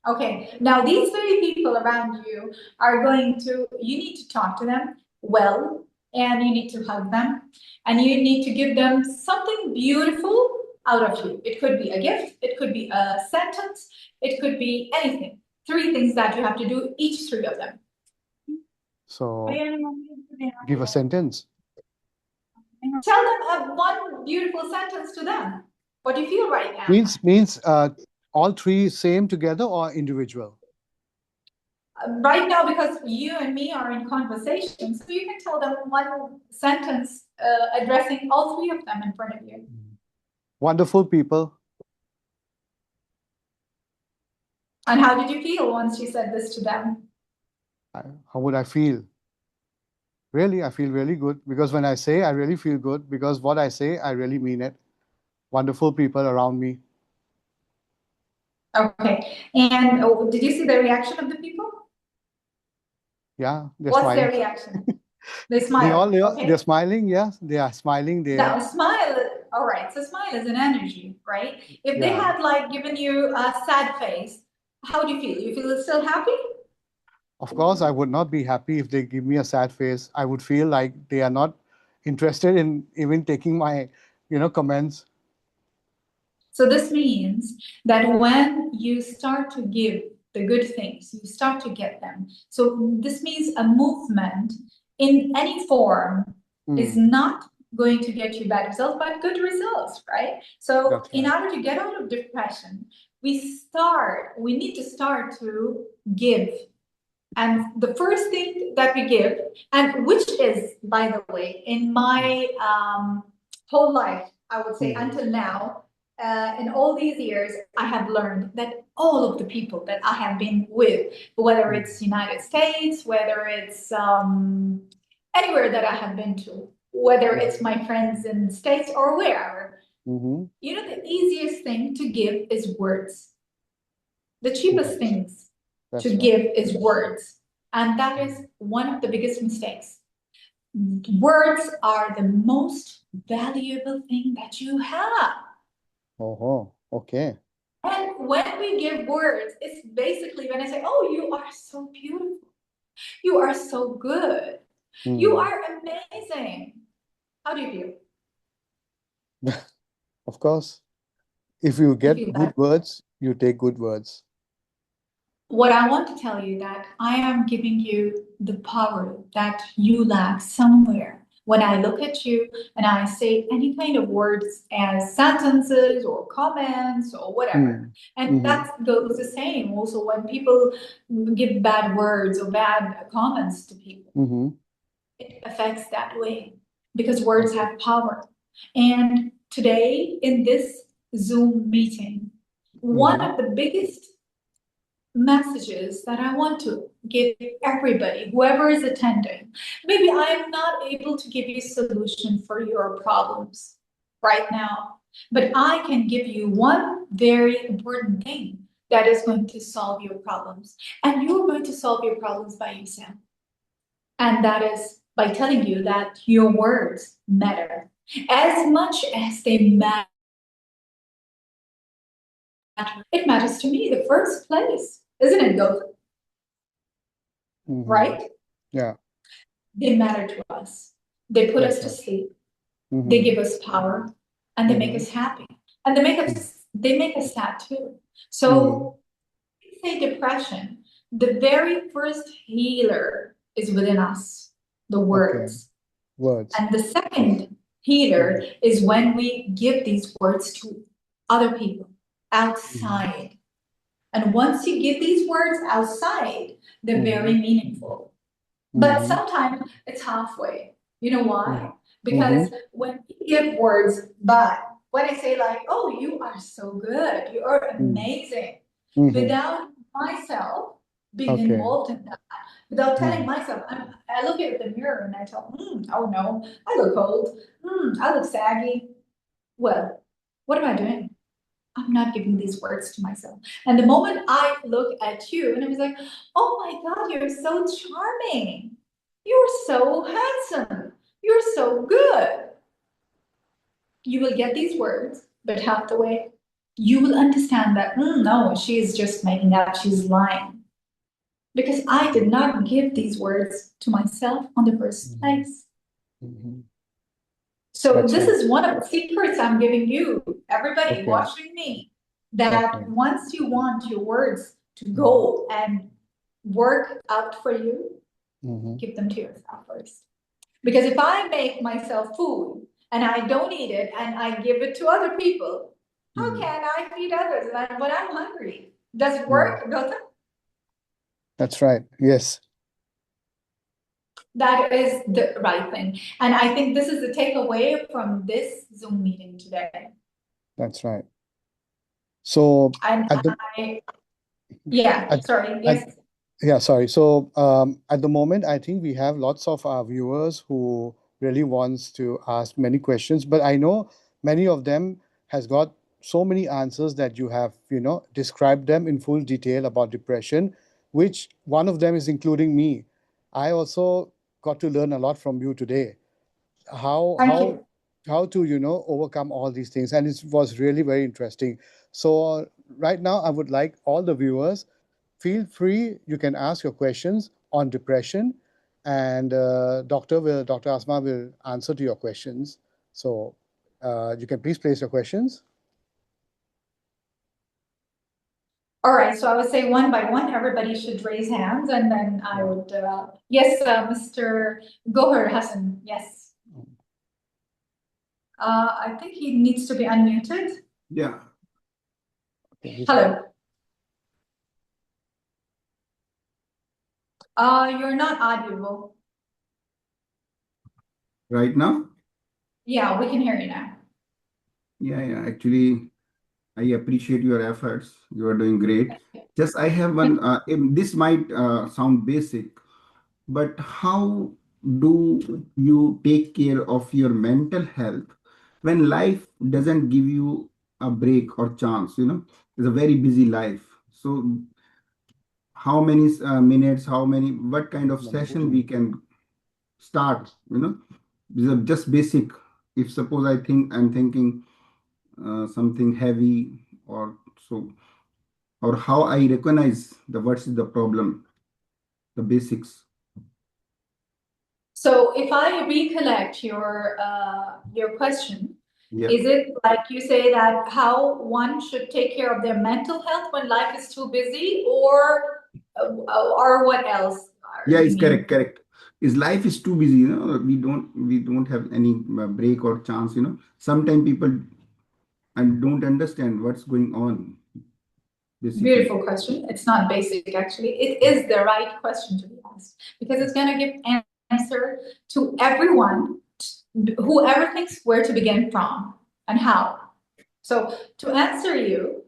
Okay, now these 3 people around you are you need to talk to them well, and you need to hug them, and you need to give them something beautiful out of you. It could be a gift, it could be a sentence, it could be anything. 3 things that you have to do, each 3 of them. So give a sentence. Tell them one beautiful sentence to them. What do you feel right now? Means all 3 same together or individual? Right now, because you and me are in conversation, so you can tell them one sentence addressing all 3 of them in front of you. Wonderful people. And how did you feel once you said this to them? How would I feel? Really, I feel really good, because when I say, I really feel good, because what I say, I really mean it. Wonderful people around me. Okay. And did you see the reaction of the people? Yeah, they're What's their smiling. reaction? They smile. Okay. They're smiling. Yes, they are smiling. Now, smile. All right. So smile is an energy, right? If they had like given you a sad face, how do you feel? You feel still happy? Of course, I would not be happy if they give me a sad face. I would feel like they are not interested in even taking my, comments. So this means that when you start to give the good things, you start to get them. So this means a movement in any form is not going to get you bad results, but good results, right? So That's in right. order to get out of depression, we need to start to give. And the first thing that we give, and which is, by the way, in my whole life, I would say until now, in all these years, I have learned that all of the people that I have been with, whether it's United States, whether it's anywhere that I have been to, whether it's my friends in the States or wherever, you know, the easiest thing to give is words. The cheapest things to give is words. And that is one of the biggest mistakes. Words are the most valuable thing that you have. Oh, okay. And when we give words, it's basically when I say, oh, you are so beautiful. You are so good. You are amazing. How do you feel? Of course. If you I get feel good that. words, you take good words. What I want to tell you that I am giving you the power that you lack somewhere. When I look at you and I say any kind of words as sentences or comments or whatever, and Mm-hmm. that goes the same also when people give bad words or bad comments to people. Mm-hmm. It affects that way because words have power. And today in this Zoom meeting, one of the biggest messages that I want to give everybody, whoever is attending. Maybe I am not able to give you a solution for your problems right now, but I can give you one very important thing that is going to solve your problems. And you're going to solve your problems by yourself. And that is by telling you that your words matter as much as they matter. It matters to me, the first place, isn't it, Gautam? Right? Yeah. They matter to us. They put That's us to right. sleep. Mm-hmm. They give us power, and they make us happy. And they make us sad too. So say depression, the very first healer is within us, the words. Words. And the second healer is when we give these words to other people outside. And once you give these words outside, they're very meaningful. But sometimes it's halfway. You know why? Because when we give words, but when I say like, oh, you are so good, you are amazing, without myself being involved in that, without telling myself, I look at the mirror and I tell, oh no, I look old, I look saggy. Well, what am I doing? I'm not giving these words to myself. And the moment I look at you and I was like, oh my God, you're so charming. You're so handsome. You're so good. You will get these words, but half the way, you will understand that, no, she is just making up. She's lying. Because I did not give these words to myself on the first place. So That's this right. is one of the secrets I'm giving you, everybody watching me, that once you want your words to go and work out for you, give them to yourself first. Because if I make myself food and I don't eat it and I give it to other people, how can I feed others when I'm hungry? Does it work, Gautam? That's right. Yes. That is the right thing. And I think this is the takeaway from this Zoom meeting today. That's right. So And at the sorry, yes. sorry. So at the moment, I think we have lots of our viewers who really wants to ask many questions, but I know many of them has got so many answers that you have, described them in full detail about depression, which one of them is including me. I also got to learn a lot from you today. How to overcome all these things, and it was really very interesting. So right now I would like all the viewers, feel free, you can ask your questions on depression, and Dr. Asma will answer to your questions. So you can please place your questions. All right, so I would say one by one, everybody should raise hands, and then I would, yes, Mr. Gohar Hassan, yes. I think he needs to be unmuted. Yeah. Okay, Hello. You're not audible. Right now? Yeah, we can hear you now. Yeah. Actually, I appreciate your efforts. You are doing great. Just I have one, this might sound basic, but how do you take care of your mental health when life doesn't give you a break or chance? It's a very busy life. So how many minutes, what kind of session we can start? These are just basic. If suppose I'm thinking something heavy, or so, or how I recognize what's the problem, the basics. So if I recollect your question, Yeah. Is it like you say that how one should take care of their mental health when life is too busy, or what else Yeah, you it's mean? correct. His life is too busy, we don't have any break or chance, Sometimes people and don't understand what's going on, basically. Beautiful question. It's not basic, actually. It is the right question to be asked because it's going to give answer to everyone, whoever thinks where to begin from and how. So to answer you,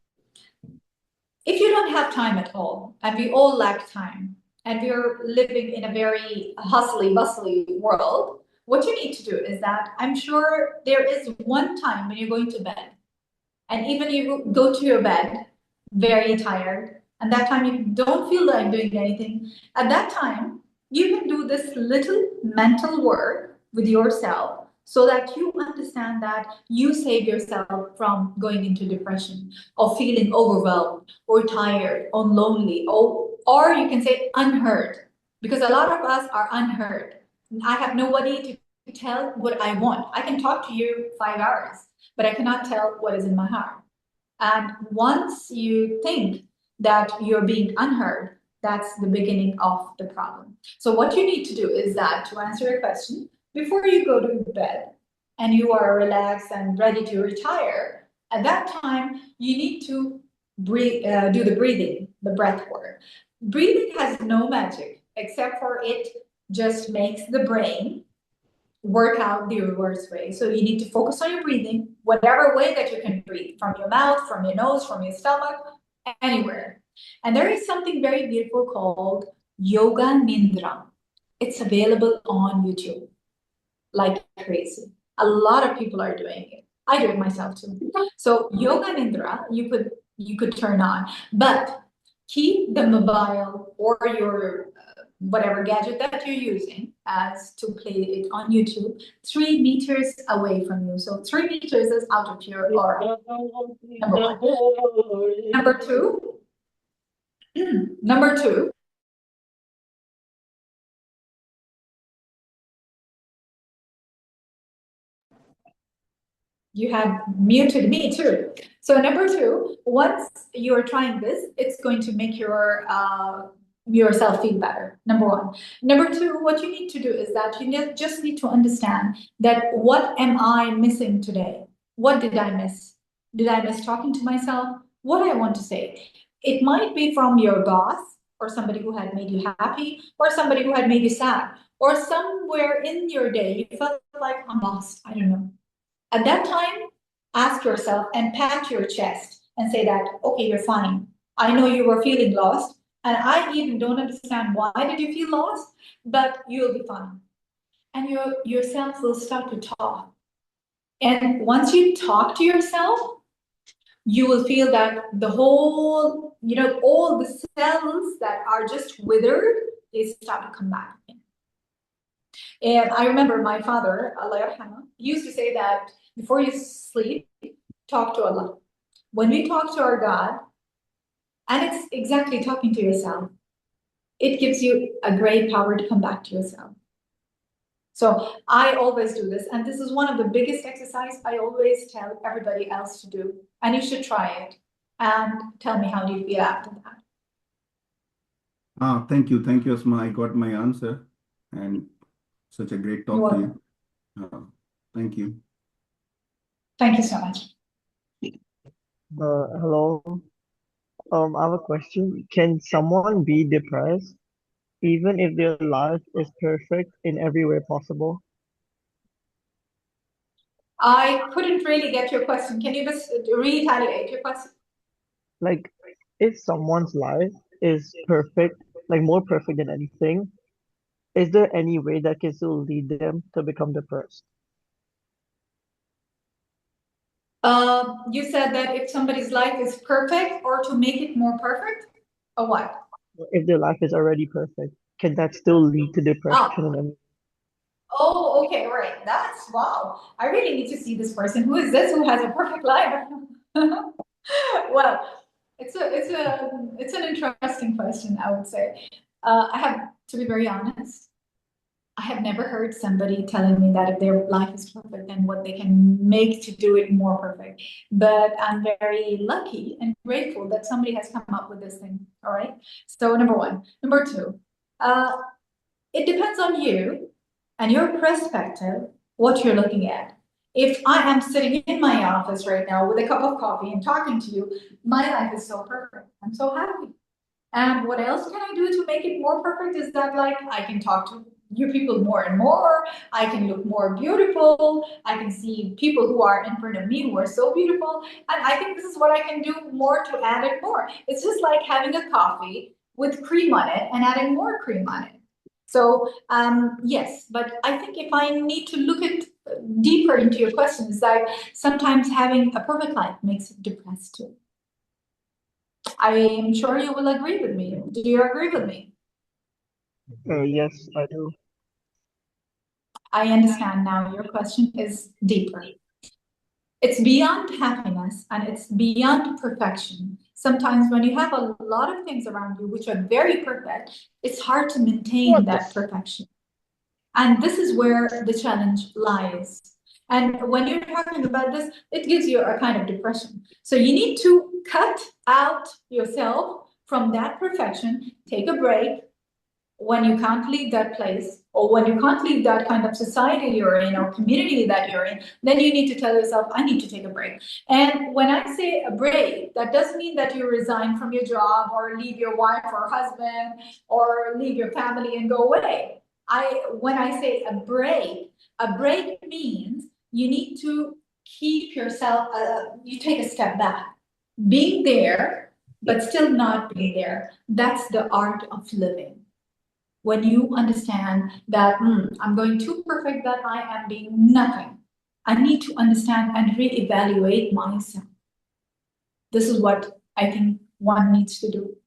if you don't have time at all, and we all lack time, and we're living in a very hustly, bustly world, what you need to do is that I'm sure there is one time when you're going to bed, and even you go to your bed very tired, and that time you don't feel like doing anything. At that time, you can do this little mental work with yourself so that you understand that you save yourself from going into depression or feeling overwhelmed or tired or lonely, or you can say unheard, because a lot of us are unheard. I have nobody to tell what I want. I can talk to you 5 hours, but I cannot tell what is in my heart. And once you think that you're being unheard, that's the beginning of the problem. So, what you need to do is that to answer your question, before you go to bed and you are relaxed and ready to retire, at that time, you need to breathe, do the breathing, the breath work. Breathing has no magic except for it just makes the brain work out the reverse way. So you need to focus on your breathing, whatever way that you can breathe, from your mouth, from your nose, from your stomach, anywhere. And there is something very beautiful called Yoga Nindra. It's available on YouTube like crazy. A lot of people are doing it. I do it myself too. So Yoga Nindra, you could turn on, but keep the mobile or your whatever gadget that you're using as to play it on YouTube 3 meters away from you. So 3 meters is out of your aura. Number one. Number two. Number two. You have muted me too. So number two, once you're trying this, it's going to make yourself feel better. Number one. Number two, what you need to do is that just need to understand that what am I missing today? What did I miss? Did I miss talking to myself? What I want to say? It might be from your boss or somebody who had made you happy or somebody who had made you sad or somewhere in your day you felt like I'm lost. I don't know. At that time, ask yourself and pat your chest and say that, okay, you're fine. I know you were feeling lost, and I even don't understand why did you feel lost, but you'll be fine. And yourself will start to talk. And once you talk to yourself, you will feel that the whole, all the cells that are just withered, they start to come back. And I remember my father, Allah yarhamah, he used to say that before you sleep, talk to Allah. When we talk to our God, and it's exactly talking to yourself, it gives you a great power to come back to yourself. So I always do this, and this is one of the biggest exercise I always tell everybody else to do, and you should try it. And tell me how do you feel after that? Thank you, Asma. I got my answer, and such a great You're talk to welcome. you. Thank you. Thank you so much. Hello. I have a question. Can someone be depressed even if their life is perfect in every way possible? I couldn't really get your question. Can you just reiterate your question? Like, if someone's life is perfect, like more perfect than anything, is there any way that can still lead them to become depressed? You said that if somebody's life is perfect or to make it more perfect, or what? If their life is already perfect, can that still lead to depression Oh, and any? oh, okay, right. That's wow. I really need to see this person. Who is this who has a perfect life? Well, it's an interesting question, I would say. I have to be very honest. I have never heard somebody telling me that if their life is perfect, then what they can make to do it more perfect. But I'm very lucky and grateful that somebody has come up with this thing. All right. So number one. Number two, it depends on you and your perspective, what you're looking at. If I am sitting in my office right now with a cup of coffee and talking to you, my life is so perfect. I'm so happy. And what else can I do to make it more perfect is that like I can talk to you people more and more. I can look more beautiful. I can see people who are in front of me who are so beautiful. And I think this is what I can do more to add it more. It's just like having a coffee with cream on it and adding more cream on it. So yes, but I think if I need to look at deeper into your question, is that sometimes having a perfect life makes it depressed too. I am sure you will agree with me. Do you agree with me? Yes, I do. I understand now your question is deeper. It's beyond happiness and it's beyond perfection. Sometimes when you have a lot of things around you which are very perfect, it's hard to maintain that perfection. And this is where the challenge lies. And when you're talking about this, it gives you a kind of depression. So you need to cut out yourself from that perfection, take a break, when you can't leave that place or when you can't leave that kind of society you're in or community that you're in, then you need to tell yourself, I need to take a break. And when I say a break, that doesn't mean that you resign from your job or leave your wife or husband or leave your family and go away. When I say a break means you need to keep yourself, you take a step back, being there, but still not being there. That's the art of living. When you understand that I'm going too perfect that I am being nothing, I need to understand and reevaluate myself. This is what I think one needs to do.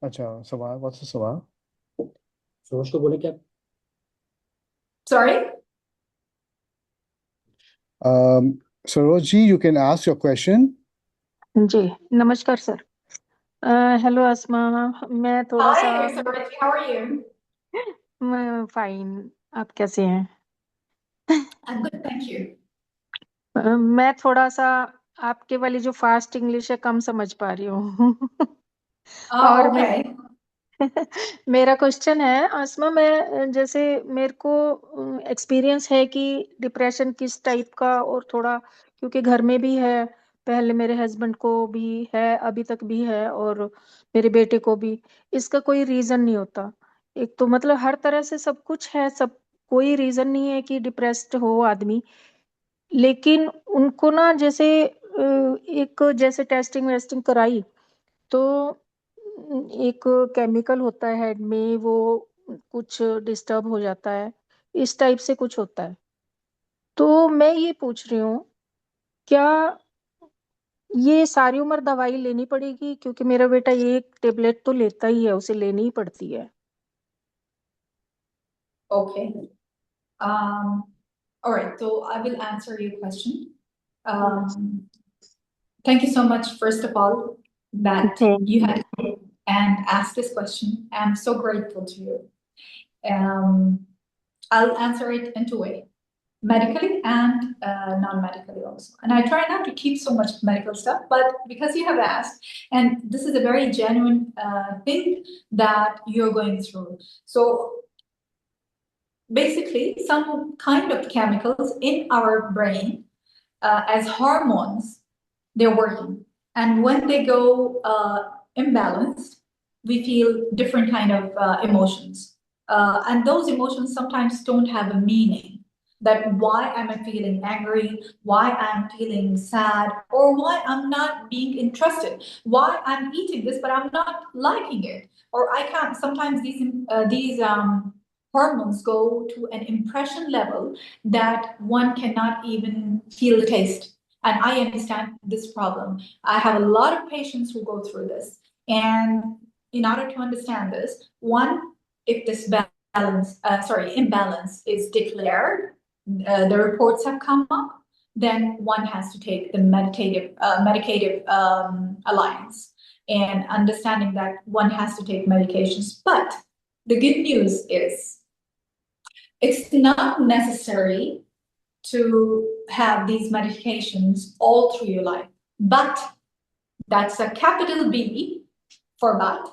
अच्छा सवाल what's the सवाल सरोज को बोले क्या Sorry? Saroj ji, you can ask your question. जी नमस्कार sir hello अस्मा मैं थोड़ा सा Hi, Saroj, how are you? मैं फाइन आप कैसे हैं I'm good, thank you. मैं थोड़ा सा आपके वाली जो फास्ट इंग्लिश है कम समझ पा रही हूँ और Okay. मेरा क्वेश्चन है अस्मा मैं जैसे मेरे को एक्सपीरियंस है कि डिप्रेशन किस टाइप का और थोड़ा क्योंकि घर में भी है पहले मेरे हस्बैंड को भी है अभी तक भी है और मेरे बेटे को भी इसका कोई रीजन नहीं होता एक तो मतलब हर तरह से सब कुछ है सब कोई रीजन नहीं है कि डिप्रेस्ड हो आदमी लेकिन उनको ना जैसे एक जैसे टेस्टिंग वेस्टिंग कराई तो एक केमिकल होता है हेड में वो कुछ डिस्टर्ब हो जाता है इस टाइप से कुछ होता है तो मैं ये पूछ रही हूँ क्या ये सारी उम्र दवाई लेनी पड़ेगी क्योंकि मेरा बेटा एक टेबलेट तो लेता ही है उसे लेनी ही पड़ती है Okay. All right, so I will answer your question. Thank you so much, first of all, that you had come and asked this question. I'm so grateful to you. I'll answer it in two ways, medically and non-medically also. And I try not to keep so much medical stuff, but because you have asked, and this is a very genuine thing that you're going through. So basically, some kind of chemicals in our brain as hormones, they're working. And when they go imbalanced, we feel different kind of emotions. And those emotions sometimes don't have a meaning. That why am I feeling angry, why I'm feeling sad, or why I'm not being interested, why I'm eating this but I'm not liking it, or I can't. Sometimes these hormones go to an impression level that one cannot even feel the taste. And I understand this problem. I have a lot of patients who go through this. And in order to understand this, one, if this imbalance is declared, the reports have come up, then one has to take the medicative alliance. and understanding that one has to take medications. But the good news is it's not necessary to have these medications all through your life. But that's a capital B for but.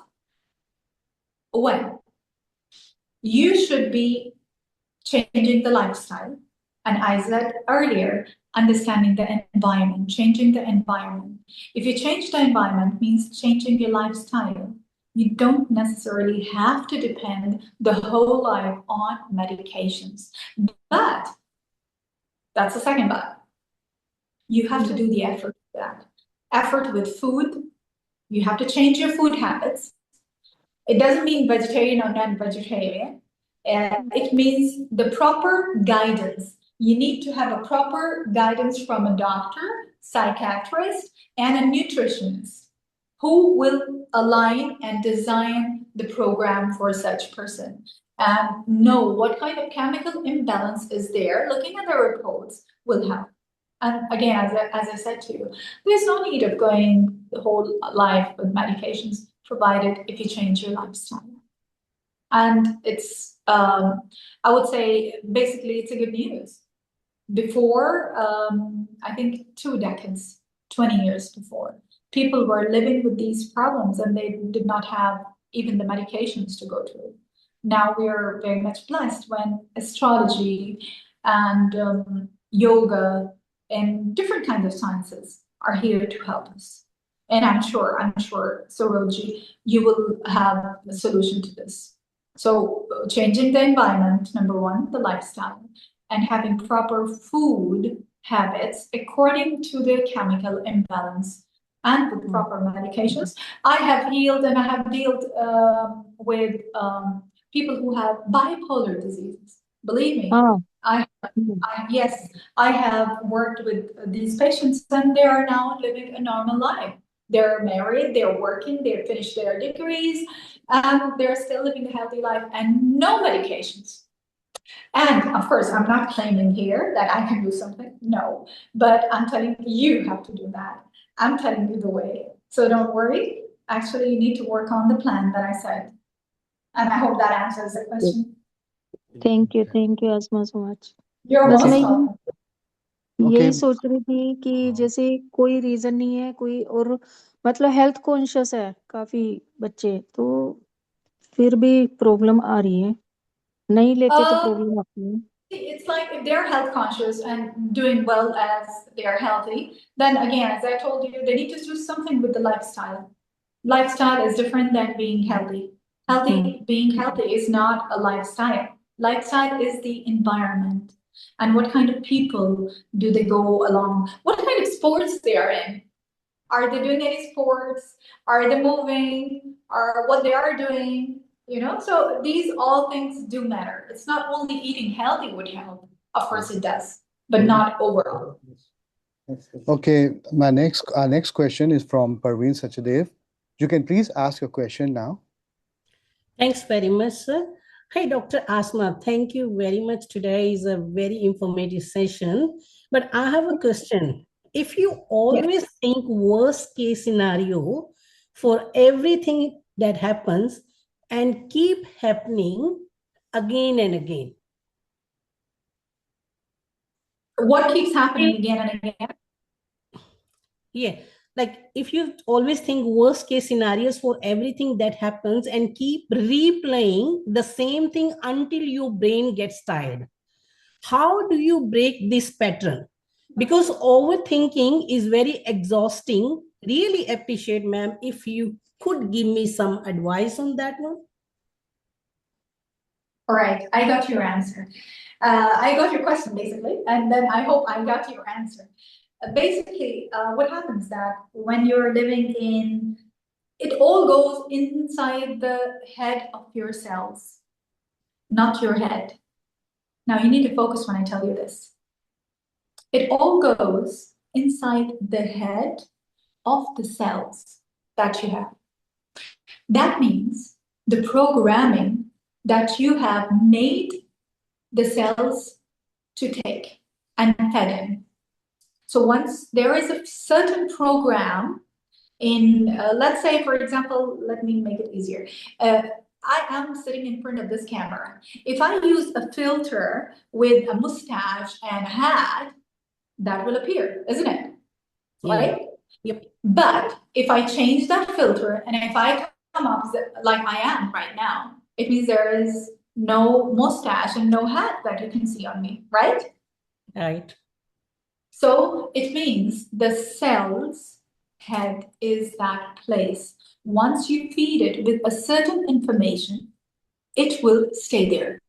When you should be changing the lifestyle, and I said earlier, understanding the environment, changing the environment. If you change the environment, means changing your lifestyle. You don't necessarily have to depend the whole life on medications. But that's the second but. You have to do the effort for that. Effort with food. You have to change your food habits. It doesn't mean vegetarian or non-vegetarian. It means the proper guidance. You need to have a proper guidance from a doctor, psychiatrist, and a nutritionist who will align and design the program for such person and know what kind of chemical imbalance is there. Looking at the reports will help. And again, as I said to you, there's no need of going the whole life with medications, provided if you change your lifestyle. And it's, I would say, basically, it's a good news. Before, I think 2 decades, 20 years before, people were living with these problems and they did not have even the medications to go through. Now we are very much blessed when astrology and yoga and different kinds of sciences are here to help us. And I'm sure, Soroji, you will have a solution to this. So changing the environment, number one, the lifestyle, and having proper food habits according to the chemical imbalance and with proper medications. I have healed and I have dealt with people who have bipolar diseases. Believe me, yes, I have worked with these patients and they are now living a normal life. They're married, they're working, they've finished their degrees, and they're still living a healthy life and no medications. And of course, I'm not claiming here that I can do something, no, but I'm telling you have to do that. I'm telling you the way. So don't worry. Actually, you need to work on the plan that I said. And I hope that answers the question. Thank you, Asma, so much. You're बस मैं most welcome. यही सोच रही थी कि जैसे कोई reason नहीं है, कोई और मतलब हेल्थ कॉन्शियस है काफी बच्चे, तो फिर भी प्रॉब्लम आ रही है, नहीं लेते तो प्रॉब्लम आती है. It's like if they're health conscious and doing well as they are healthy, then again, as I told you, they need to do something with the lifestyle. Lifestyle is different than being healthy. Being healthy is not a lifestyle. Lifestyle is the environment. And what kind of people do they go along? What kind of sports they are in? Are they doing any sports? Are they moving? Or what they are doing? So these all things do matter. It's not only eating healthy would help. Of course it does, but not overall. Okay, our next question is from Parveen Sachadev. You can please ask your question now. Thanks very much, sir. Hi, Dr. Asma. Thank you very much. Today is a very informative session. But I have a question. If you always think worst case scenario for everything that happens and keep happening again and again. What keeps happening again and again? Yeah, like if you always think worst case scenarios for everything that happens and keep replaying the same thing until your brain gets tired, how do you break this pattern? Because overthinking is very exhausting. Really appreciate, ma'am, if you could give me some advice on that one. All right, I got your answer. I got your question basically, and then I hope I got your answer. Basically, what happens that when you're living in, it all goes inside the head of your cells, not your head. Now you need to focus when I tell you this. It all goes inside the head of the cells that you have. That means the programming that you have made the cells to take and fed in. So once there is a certain program Let's say, for example, let me make it easier. I am sitting in front of this camera. If I use a filter with a mustache and a hat, that will appear, isn't it? Right? Yep. But if I change that filter and if I come up like I am right now, it means there is no mustache and no hat that you can see on me, right? Right. So it means the cell's head is that place. Once you feed it with a certain information, it will stay there.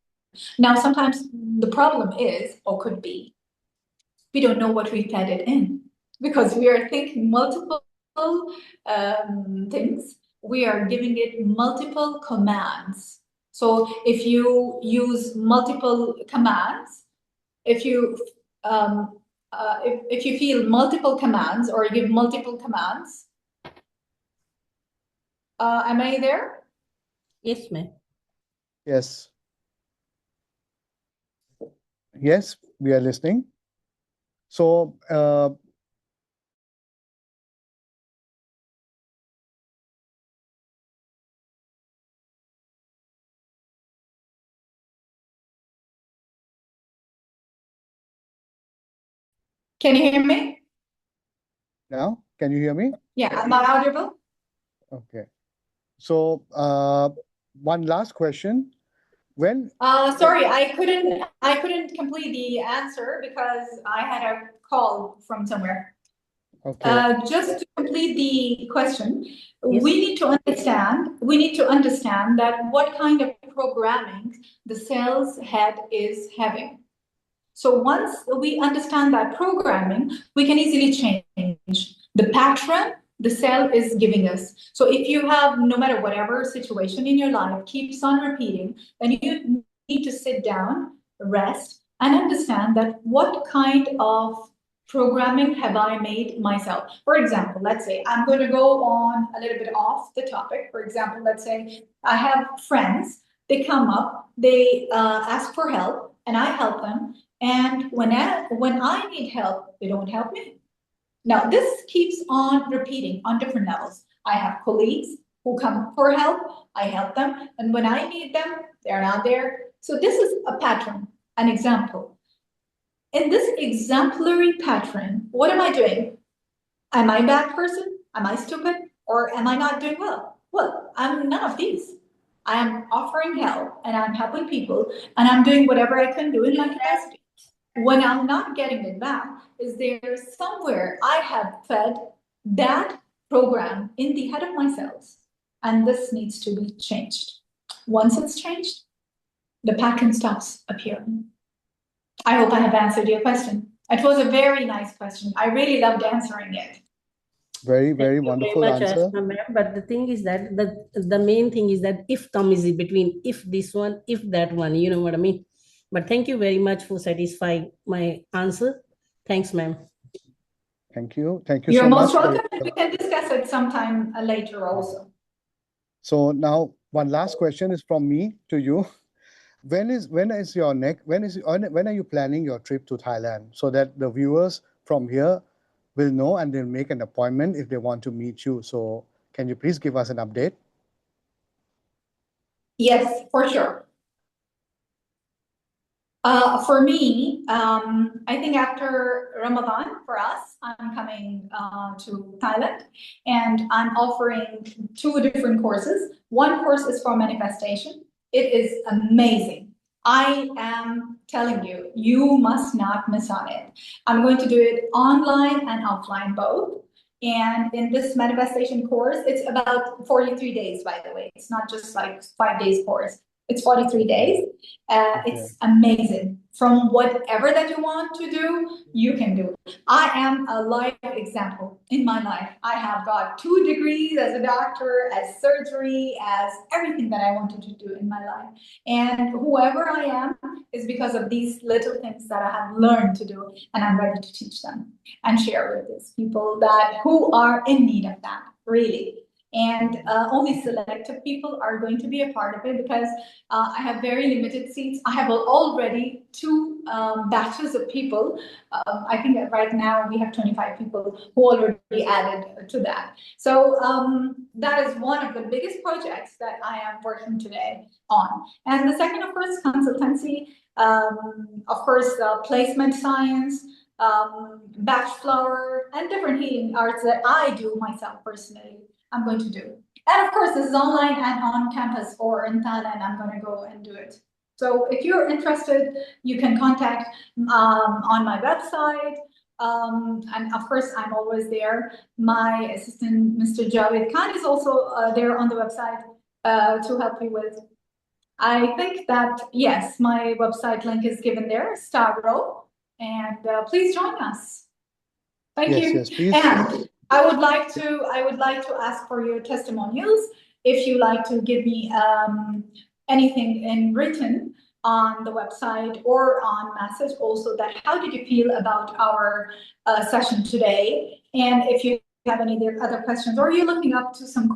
Now, sometimes the problem is, or could be, we don't know what we fed it in because we are thinking multiple things. We are giving it multiple commands. So if you use multiple commands, if you if you feel multiple commands or give multiple commands, am I there? Yes, ma'am. Yes. Yes, we are listening. So, Can you hear me? now, can you hear me? Yeah, am I audible? Okay. So, one last question. When Sorry, I couldn't complete the answer because I had a call from somewhere. Okay. Just to complete the question, Yes. we need to understand that what kind of programming the cell's head is having. So once we understand that programming, we can easily change the pattern the cell is giving us. So if you have, no matter whatever situation in your life keeps on repeating, then you need to sit down, rest, and understand that what kind of programming have I made myself? For example, let's say I'm going to go on a little bit off the topic. For example, let's say I have friends, they come up, they ask for help, and I help them. And when I need help, they don't help me. Now, this keeps on repeating on different levels. I have colleagues who come for help, I help them, and when I need them, they're not there. So this is a pattern, an example. In this exemplary pattern, what am I doing? Am I a bad person? Am I stupid? Or am I not doing well? Well, I'm none of these. I am offering help and I'm helping people and I'm doing whatever I can do in my capacity. When I'm not getting it back, is there somewhere I have fed that program in the head of my cells? And this needs to be changed. Once it's changed, the pattern stops appearing. I hope I have answered your question. It was a very nice question. I really loved answering it. Very, very Thank you wonderful very much, answer. Asma ma'am. But the thing is that the main thing is that if comes in between, if this one, if that one, you know what I mean. But thank you very much for satisfying my answer. Thanks, ma'am. Thank you. Thank you You're so much most for welcome. We can discuss it sometime later also. So now one last question is from me to you. When are you planning your trip to Thailand so that the viewers from here will know and they'll make an appointment if they want to meet you? So can you please give us an update? Yes, for sure. For me, I think after Ramadan, for us, I'm coming to Thailand and I'm offering 2 different courses. One course is for manifestation. It is amazing. I am telling you, you must not miss on it. I'm going to do it online and offline both. And in this manifestation course, it's about 43 days, by the way. It's not just like 5 days course. It's 43 days. It's amazing. From whatever that you want to do, you can do. I am a live example in my life. I have got 2 degrees as a doctor, as surgery, as everything that I wanted to do in my life. And whoever I am is because of these little things that I have learned to do, and I'm ready to teach them and share with these people that who are in need of that, really. and only selected people are going to be a part of it, because I have very limited seats. I have already two batches of people. I think that right now we have 25 people who already added to that. So that is one of the biggest projects that I am working today on. And the second, of course, consultancy, of course, placement science, batch flower, and different healing arts that I do myself personally. I'm going to do. And of course, this is online and on campus or in Thailand. I'm going to go and do it. So if you're interested, you can contact on my website. And of course, I'm always there. My assistant, Mr. Javed Khan, is also there on the website to help you with. I think that, yes, my website link is given there, S.T.A.A.R.O.U, and please join us. Thank you. Yes, please. And I would like to ask for your testimonials. If you like to give me anything in written on the website or on message, also that how did you feel about our session today? And if you have any other questions, or you're looking up to some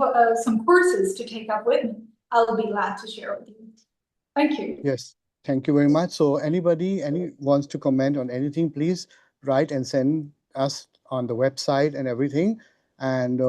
courses to take up with me, I'll be glad to share with you. Thank you. Yes, thank you very much. So anybody wants to comment on anything, please write and send us on the website and everything. And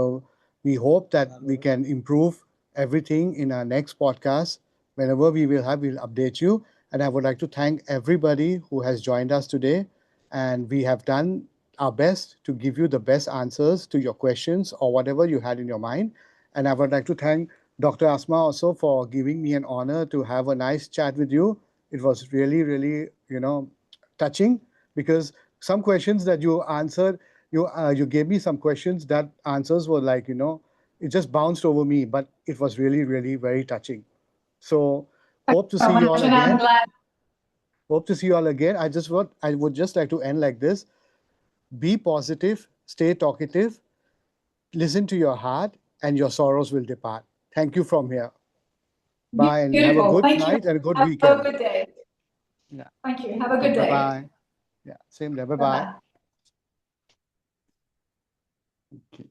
we hope that we can improve everything in our next podcast. Whenever we will have, we'll update you. And I would like to thank everybody who has joined us today. And we have done our best to give you the best answers to your questions or whatever you had in your mind. And I would like to thank Dr. Asma also for giving me an honor to have a nice chat with you. It was really, really, touching, because some questions that you answered, you gave me some questions that answers were like, it just bounced over me, but it was really, really very touching. So hope to see you all again. Hope to see you all again. I would just like to end like this. Be positive, stay talkative, listen to your heart, and your sorrows will depart. Thank you from here. Bye, and have a Beautiful. good Thank night you. and a good Have weekend. a good day. Yeah. Thank you. Have a good day. Bye-bye. Yeah, same there. Bye-bye. Bye-bye. Okay.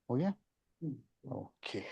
Oh, yeah? Okay.